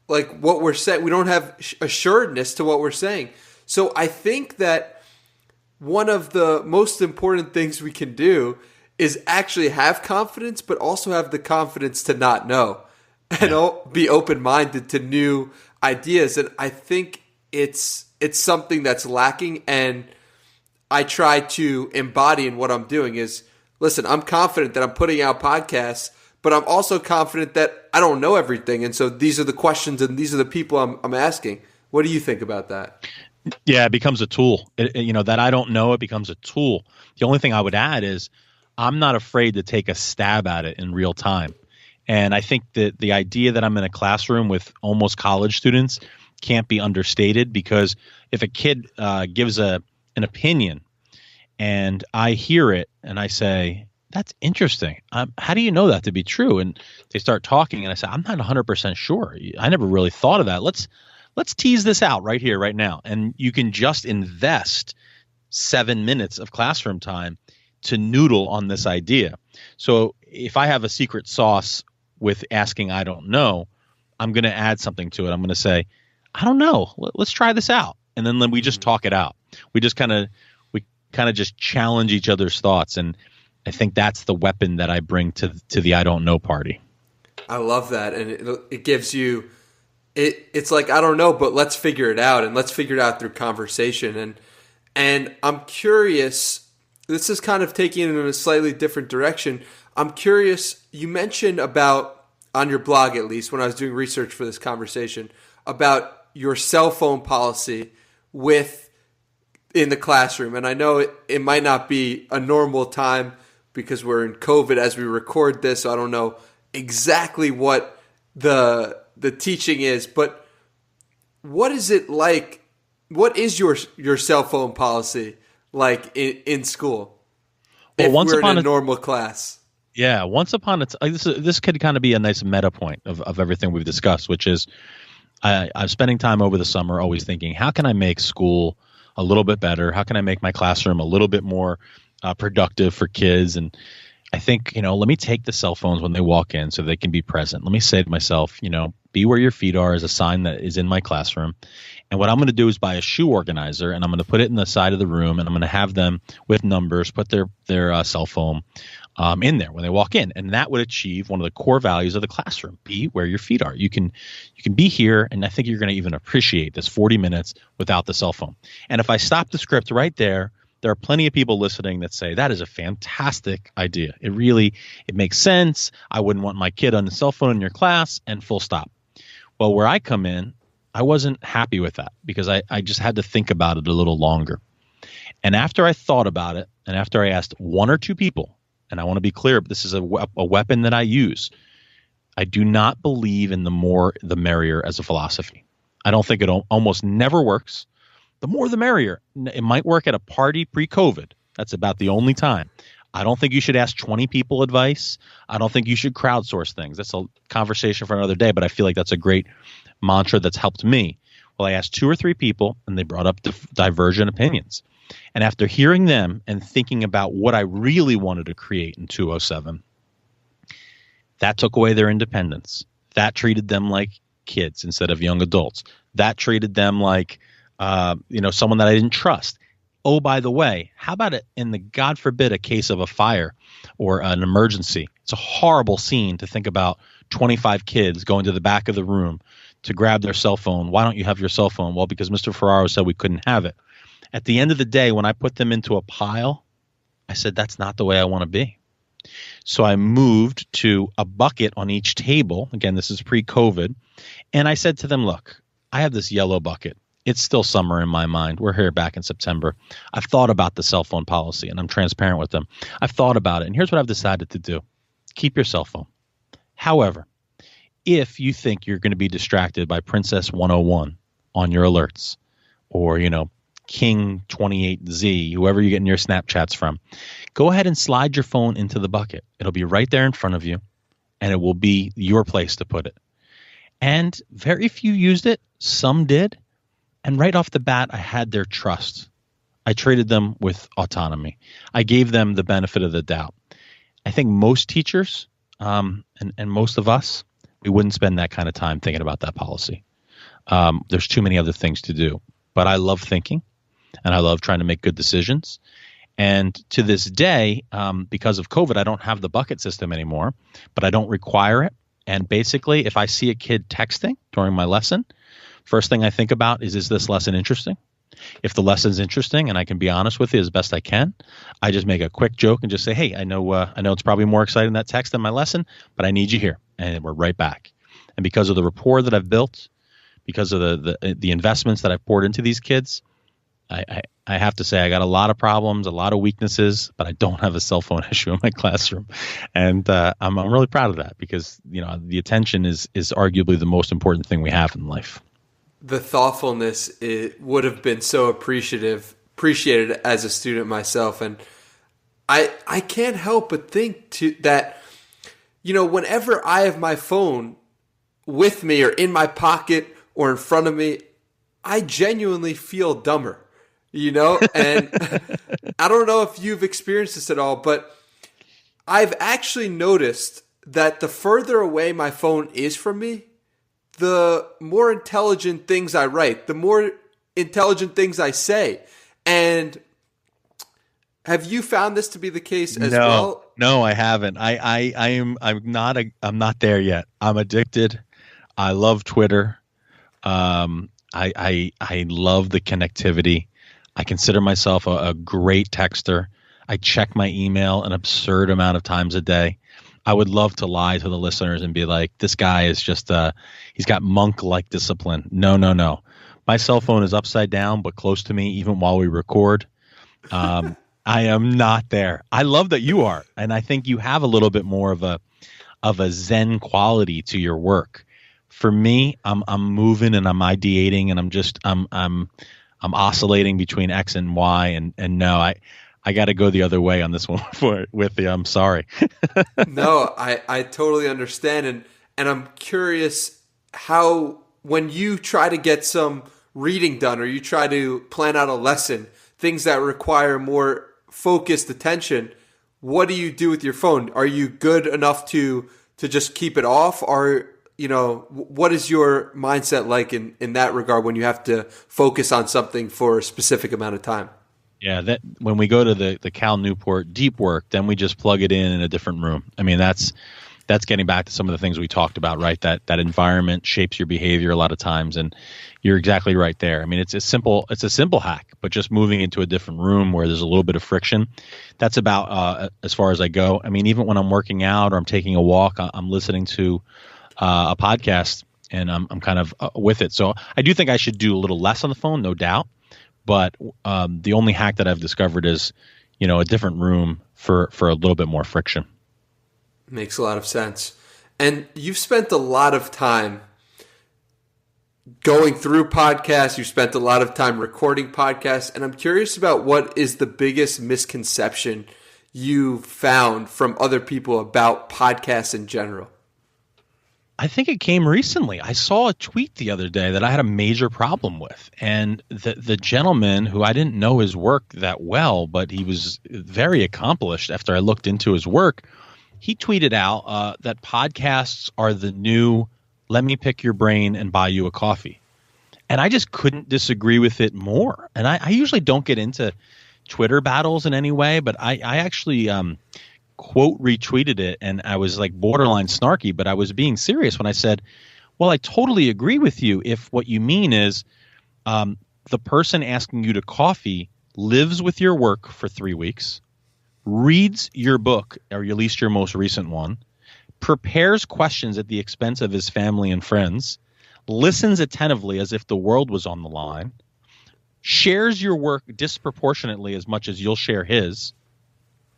we're saying, we don't have assuredness to what we're saying. So I think that one of the most important things we can do is actually have confidence, but also have the confidence to not know and be open-minded to new ideas. And I think it's something that's lacking, and I try to embody in what I'm doing is, listen, I'm confident that I'm putting out podcasts, but I'm also confident that I don't know everything. And so these are the questions and these are the people I'm asking. What do you think about that? Yeah, it becomes a tool. That I don't know, it becomes a tool. The only thing I would add is I'm not afraid to take a stab at it in real time. And I think that the idea that I'm in a classroom with almost college students can't be understated, because if a kid gives an opinion and I hear it and I say, that's interesting. How do you know that to be true? And they start talking and I say, I'm not 100% sure. I never really thought of that. Let's tease this out right here, right now. And you can just invest 7 minutes of classroom time to noodle on this idea. So if I have a secret sauce with asking I don't know, I'm going to add something to it. I'm going to say, I don't know. Let's try this out. And then we just talk it out. We kind of just challenge each other's thoughts. And I think that's the weapon that I bring to the I don't know party. I love that. And it gives you, it's like, I don't know, but let's figure it out. And let's figure it out through conversation. And I'm curious, this is kind of taking it in a slightly different direction. I'm curious, you mentioned about, on your blog at least, when I was doing research for this conversation, about your cell phone policy in the classroom. And I know it might not be a normal time because we're in COVID as we record this, so I don't know exactly what the teaching is, but what is it like? What is your cell phone policy like in school? Well, if we're in a normal class. Yeah, once upon a time, this could kind of be a nice meta point of everything we've discussed, which is I'm spending time over the summer always thinking, how can I make school a little bit better? How can I make my classroom a little bit more productive for kids? And I think, let me take the cell phones when they walk in so they can be present. Let me say to myself, be where your feet are is a sign that is in my classroom. And what I'm going to do is buy a shoe organizer, and I'm going to put it in the side of the room, and I'm going to have them with numbers, put their cell phone in there when they walk in. And that would achieve one of the core values of the classroom: be where your feet are. You can be here, and I think you're going to even appreciate this 40 minutes without the cell phone. And if I stop the script right there are plenty of people listening that say that is a fantastic idea. It makes sense. I wouldn't want my kid on the cell phone in your class, and full stop. Well, where I come in, I wasn't happy with that because I just had to think about it a little longer. And after I thought about it, and after I asked one or two people, and I want to be clear, this is a weapon that I use. I do not believe in the more the merrier as a philosophy. I don't think it almost never works. The more the merrier. It might work at a party pre-COVID. That's about the only time. I don't think you should ask 20 people advice. I don't think you should crowdsource things. That's a conversation for another day, but I feel like that's a great mantra that's helped me. Well, I asked 2 or 3 people, and they brought up divergent opinions. And after hearing them and thinking about what I really wanted to create in 207, that took away their independence. That treated them like kids instead of young adults. That treated them like someone that I didn't trust. Oh, by the way, how about it in the, God forbid, a case of a fire or an emergency? It's a horrible scene to think about 25 kids going to the back of the room to grab their cell phone. Why don't you have your cell phone? Well, because Mr. Ferraro said we couldn't have it. At the end of the day, when I put them into a pile, I said, that's not the way I want to be. So I moved to a bucket on each table. Again, this is pre-COVID. And I said to them, look, I have this yellow bucket. It's still summer in my mind. We're here back in September. I've thought about the cell phone policy, and I'm transparent with them. I've thought about it, and here's what I've decided to do. Keep your cell phone. However, if you think you're going to be distracted by Princess 101 on your alerts, or, King 28Z, whoever you're getting your Snapchats from, go ahead and slide your phone into the bucket. It'll be right there in front of you, and it will be your place to put it. And very few used it. Some did. And right off the bat, I had their trust. I traded them with autonomy. I gave them the benefit of the doubt. I think most teachers and most of us, we wouldn't spend that kind of time thinking about that policy. There's too many other things to do. But I love thinking, and I love trying to make good decisions. And to this day, because of COVID, I don't have the bucket system anymore, but I don't require it. And basically, if I see a kid texting during my lesson, first thing I think about is this lesson interesting? If the lesson's interesting and I can be honest with you as best I can, I just make a quick joke and just say, hey, I know it's probably more exciting that text than my lesson, but I need you here. And we're right back. And because of the rapport that I've built, because of the investments that I've poured into these kids, I have to say I got a lot of problems, a lot of weaknesses, but I don't have a cell phone issue in my classroom. And I'm really proud of that, because the attention is arguably the most important thing we have in life. The thoughtfulness, it would have been so appreciated as a student myself. And I can't help but think that whenever I have my phone with me or in my pocket or in front of me, I genuinely feel dumber, and I don't know if you've experienced this at all, but I've actually noticed that the further away my phone is from me, the more intelligent things I write, the more intelligent things I say. And have you found this to be the case as well? No, I haven't. I'm not there yet. I'm addicted. I love Twitter. I love the connectivity. I consider myself a great texter. I check my email an absurd amount of times a day. I would love to lie to the listeners and be like, this guy is just he's got monk-like discipline. No. My cell phone is upside down, but close to me, even while we record. I am not there. I love that you are. And I think you have a little bit more of a Zen quality to your work. For me, I'm moving and I'm ideating, and I'm oscillating between X and Y, and no, I got to go the other way on this one with you. I'm sorry. No, I totally understand. And I'm curious how, when you try to get some reading done or you try to plan out a lesson, things that require more focused attention, what do you do with your phone? Are you good enough to just keep it off? Or, what is your mindset like in that regard when you have to focus on something for a specific amount of time? Yeah, that when we go to the Cal Newport deep work, then we just plug it in a different room. I mean, that's getting back to some of the things we talked about, right? That environment shapes your behavior a lot of times, and you're exactly right there. I mean, it's a simple hack, but just moving into a different room where there's a little bit of friction, that's about as far as I go. I mean, even when I'm working out or I'm taking a walk, I'm listening to a podcast, and I'm kind of with it. So I do think I should do a little less on the phone, no doubt. But the only hack that I've discovered is, a different room for a little bit more friction. Makes a lot of sense. And you've spent a lot of time going through podcasts. You've spent a lot of time recording podcasts. And I'm curious about what is the biggest misconception you found from other people about podcasts in general. I think it came recently. I saw a tweet the other day that I had a major problem with. And the gentleman, who I didn't know his work that well, but he was very accomplished after I looked into his work, he tweeted out that podcasts are the new let me pick your brain and buy you a coffee. And I just couldn't disagree with it more. And I usually don't get into Twitter battles in any way, but I actually quote retweeted it, and I was like borderline snarky, but I was being serious when I said, well, I totally agree with you if what you mean is the person asking you to coffee lives with your work for 3 weeks, reads your book, or at least your most recent one, prepares questions at the expense of his family and friends, listens attentively as if the world was on the line, shares your work disproportionately as much as you'll share his.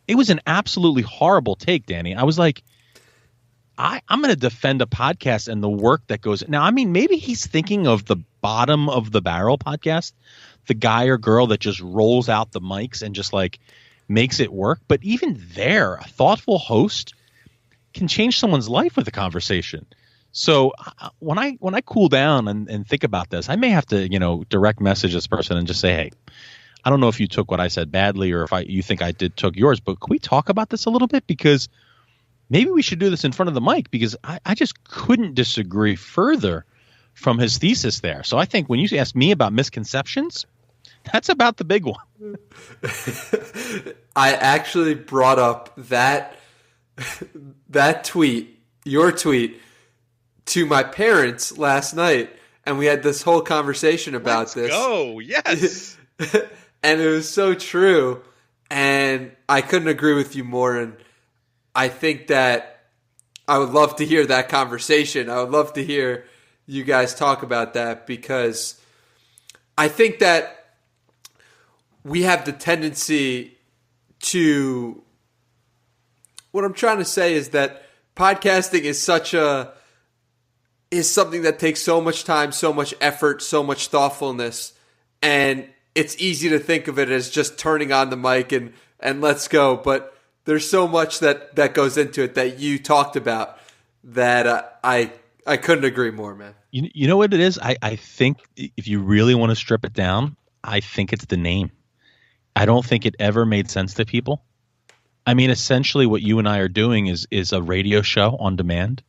It was an absolutely horrible take, Danny. I was like, I'm going to defend a podcast and the work that goes. Now, I mean, maybe he's thinking of the bottom of the barrel podcast, the guy or girl that just rolls out the mics and just like makes it work. But even there, a thoughtful host can change someone's life with a conversation. So when I cool down and think about this, I may have to, direct message this person and just say, hey, I don't know if you took what I said badly or if you think I took yours, but can we talk about this a little bit? Because maybe we should do this in front of the mic, because I just couldn't disagree further from his thesis there. So I think when you ask me about misconceptions, that's about the big one. I actually brought up that tweet, your tweet, to my parents last night, and we had this whole conversation about this. Oh, yes. And it was so true, and I couldn't agree with you more. And I think that I would love to hear that conversation. I would love to hear you guys talk about that, because I think that we have the tendency to, what I'm trying to say is that podcasting is something that takes so much time, so much effort, so much thoughtfulness, and it's easy to think of it as just turning on the mic and let's go. But there's so much that goes into it that you talked about that I couldn't agree more, man. You know what it is? I think if you really want to strip it down, I think it's the name. I don't think it ever made sense to people. I mean, essentially what you and I are doing is a radio show on demand.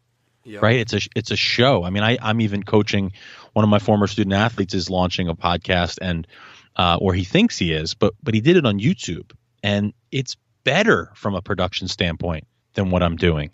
Yep. Right? It's a show. I mean, I'm even coaching one of my former student athletes is launching a podcast, and or he thinks he is, but he did it on YouTube, and it's better from a production standpoint than what I'm doing.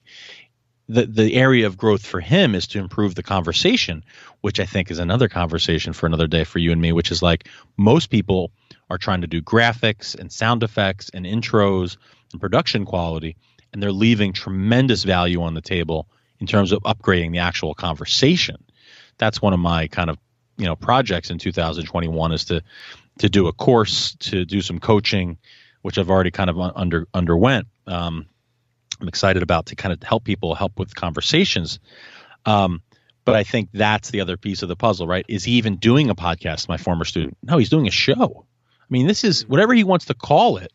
The area of growth for him is to improve the conversation, which I think is another conversation for another day for you and me, which is like most people are trying to do graphics and sound effects and intros and production quality, and they're leaving tremendous value on the table in terms of upgrading the actual conversation. That's one of my kind of, projects in 2021 is to do a course, to do some coaching, which I've already kind of underwent. I'm excited about to kind of help with conversations. But I think that's the other piece of the puzzle, right? Is he even doing a podcast, my former student? No, he's doing a show. I mean, this is whatever he wants to call it.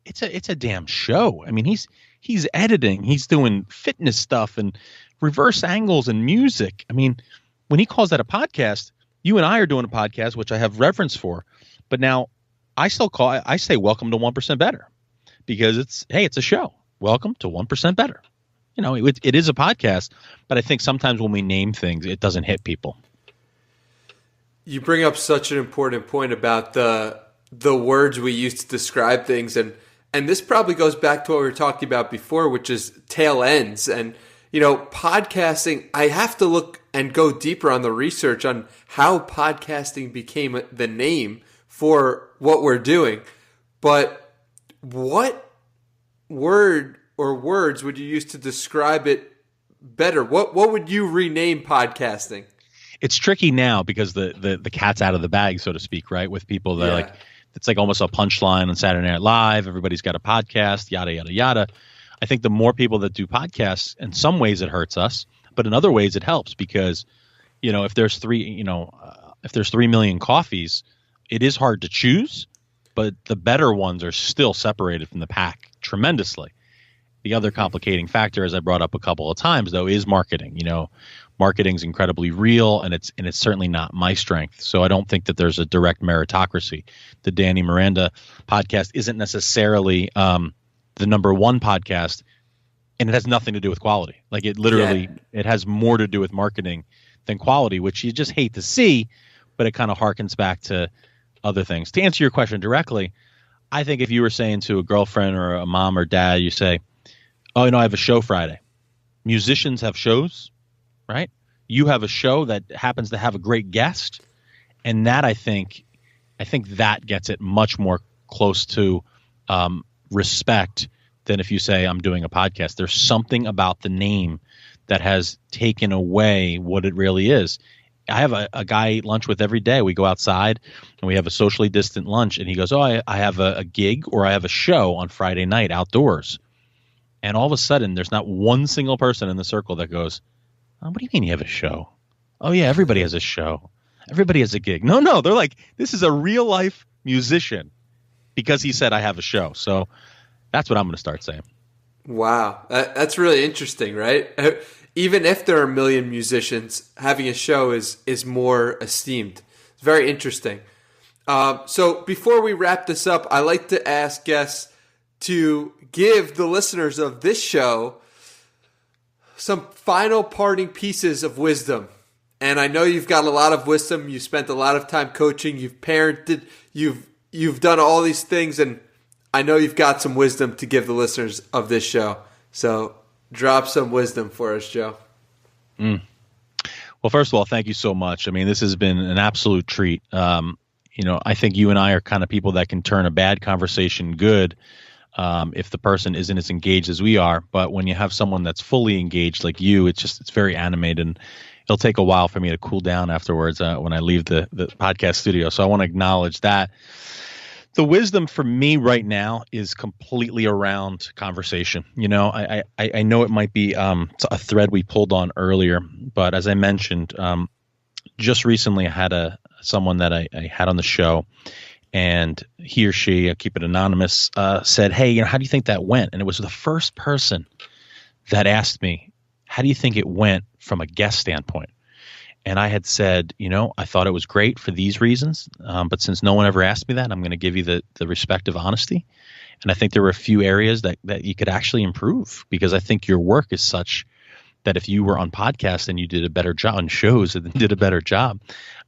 It's a damn show. I mean, he's editing, he's doing fitness stuff and reverse angles and music. I mean, when he calls that a podcast, you and I are doing a podcast, which I have reverence for. But now I say welcome to 1% Better, because it's a show. Welcome to 1% Better. It is a podcast, but I think sometimes when we name things, it doesn't hit people. You bring up such an important point about the words we use to describe things, and this probably goes back to what we were talking about before, which is tail ends. And podcasting, I have to look and go deeper on the research on how podcasting became the name for what we're doing. But what word or words would you use to describe it better? What would you rename podcasting? It's tricky now because the cat's out of the bag, so to speak, right? With people that it's like almost a punchline on Saturday Night Live. Everybody's got a podcast, yada, yada, yada. I think the more people that do podcasts, in some ways it hurts us, but in other ways it helps, because, if there's 3 million coffees, it is hard to choose, but the better ones are still separated from the pack tremendously. The other complicating factor, as I brought up a couple of times, though, is marketing. Marketing's incredibly real, and it's certainly not my strength. So I don't think that there's a direct meritocracy. The Danny Miranda podcast isn't necessarily the number one podcast, and it has nothing to do with quality. Like it has more to do with marketing than quality, which you just hate to see, but it kind of harkens back to other things. To answer your question directly, I think if you were saying to a girlfriend or a mom or dad, you say, oh, I have a show Friday. Musicians have shows, right? You have a show that happens to have a great guest. And that I think that gets it much more close to respect than if you say I'm doing a podcast. There's something about the name that has taken away what it really is. I have a guy I eat lunch with every day. We go outside and we have a socially distant lunch, and he goes, oh, I have a gig or I have a show on Friday night outdoors. And all of a sudden, there's not one single person in the circle that goes, oh, what do you mean you have a show? Oh, yeah, everybody has a show. Everybody has a gig. No, they're like, this is a real life musician because he said I have a show. So that's what I'm going to start saying. Wow. That's really interesting, right? Even if there are a million musicians, having a show is more esteemed. It's very interesting. So before we wrap this up, I like to ask guests to give the listeners of this show some final parting pieces of wisdom. And I know you've got a lot of wisdom. You spent a lot of time coaching. You've parented. You've done all these things, and I know you've got some wisdom to give the listeners of this show. So drop some wisdom for us, Joe. Well, first of all, thank you so much. I mean, this has been an absolute treat. I think you and I are kind of people that can turn a bad conversation good if the person isn't as engaged as we are. But when you have someone that's fully engaged like you, it's very animated, and it'll take a while for me to cool down afterwards when I leave the podcast studio. So I want to acknowledge that. The wisdom for me right now is completely around conversation. I know it might be a thread we pulled on earlier, but as I mentioned, just recently I had someone that I had on the show, and he or she, I'll keep it anonymous, said, hey, how do you think that went? And it was the first person that asked me, how do you think it went from a guest standpoint? And I had said, I thought it was great for these reasons, but since no one ever asked me that, I'm going to give you the respect of honesty. And I think there were a few areas that you could actually improve, because I think your work is such that if you were on podcasts and you did a better job on shows and did a better job,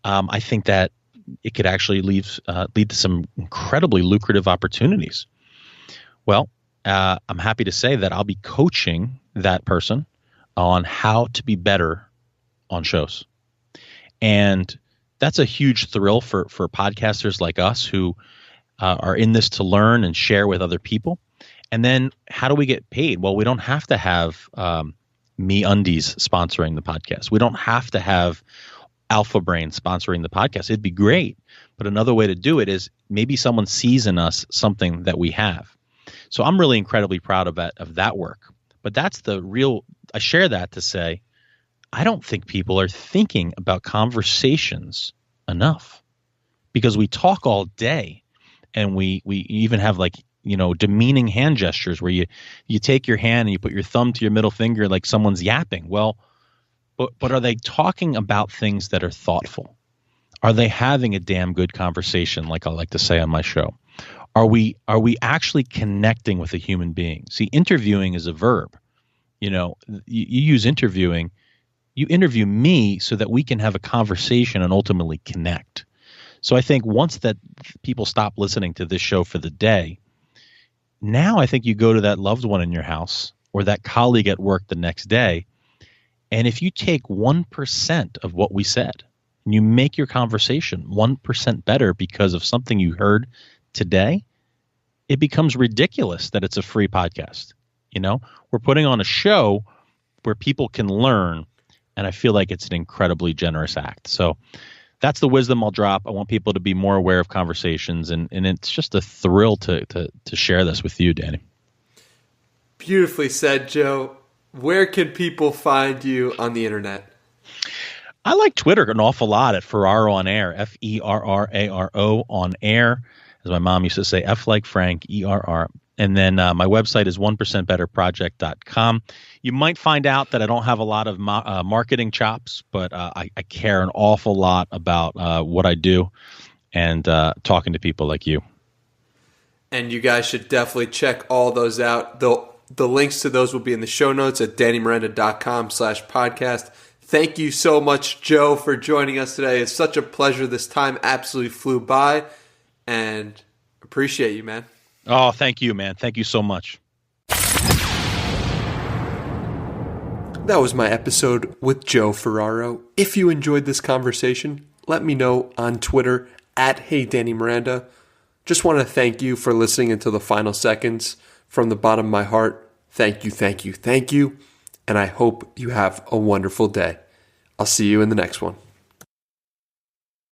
I think that it could actually lead to some incredibly lucrative opportunities. Well, I'm happy to say that I'll be coaching that person on how to be better on shows. And that's a huge thrill for podcasters like us who are in this to learn and share with other people. And then how do we get paid? Well, we don't have to have MeUndies sponsoring the podcast. We don't have to have Alpha Brain sponsoring the podcast. It'd be great. But another way to do it is maybe someone sees in us something that we have. So I'm really incredibly proud of that work. But that's I share that to say, I don't think people are thinking about conversations enough, because we talk all day, and we even have demeaning hand gestures where you take your hand and you put your thumb to your middle finger like someone's yapping. Well, but are they talking about things that are thoughtful? Are they having a damn good conversation, like I like to say on my show? Are we actually connecting with a human being? See, interviewing is a verb. You use interviewing. You interview me so that we can have a conversation and ultimately connect. So I think once that people stop listening to this show for the day, now I think you go to that loved one in your house or that colleague at work the next day, and if you take 1% of what we said and you make your conversation 1% better because of something you heard today, it becomes ridiculous that it's a free podcast. We're putting on a show where people can learn, and I feel like it's an incredibly generous act. So that's the wisdom I'll drop. I want people to be more aware of conversations, and it's just a thrill to share this with you, Danny. Beautifully said, Joe. Where can people find you on the internet? I like Twitter an awful lot at Ferraro on Air, Ferraro on Air, as my mom used to say, F like Frank, ERR. And then my website is 1%betterproject.com. You might find out that I don't have a lot of marketing chops, but I care an awful lot about what I do and talking to people like you. And you guys should definitely check all those out. The links to those will be in the show notes at dannymiranda.com/podcast. Thank you so much, Joe, for joining us today. It's such a pleasure. This time absolutely flew by, and appreciate you, man. Oh, thank you, man. Thank you so much. That was my episode with Joe Ferraro. If you enjoyed this conversation, let me know on Twitter at HeyDannyMiranda. Just want to thank you for listening until the final seconds. From the bottom of my heart, thank you, thank you, thank you. And I hope you have a wonderful day. I'll see you in the next one.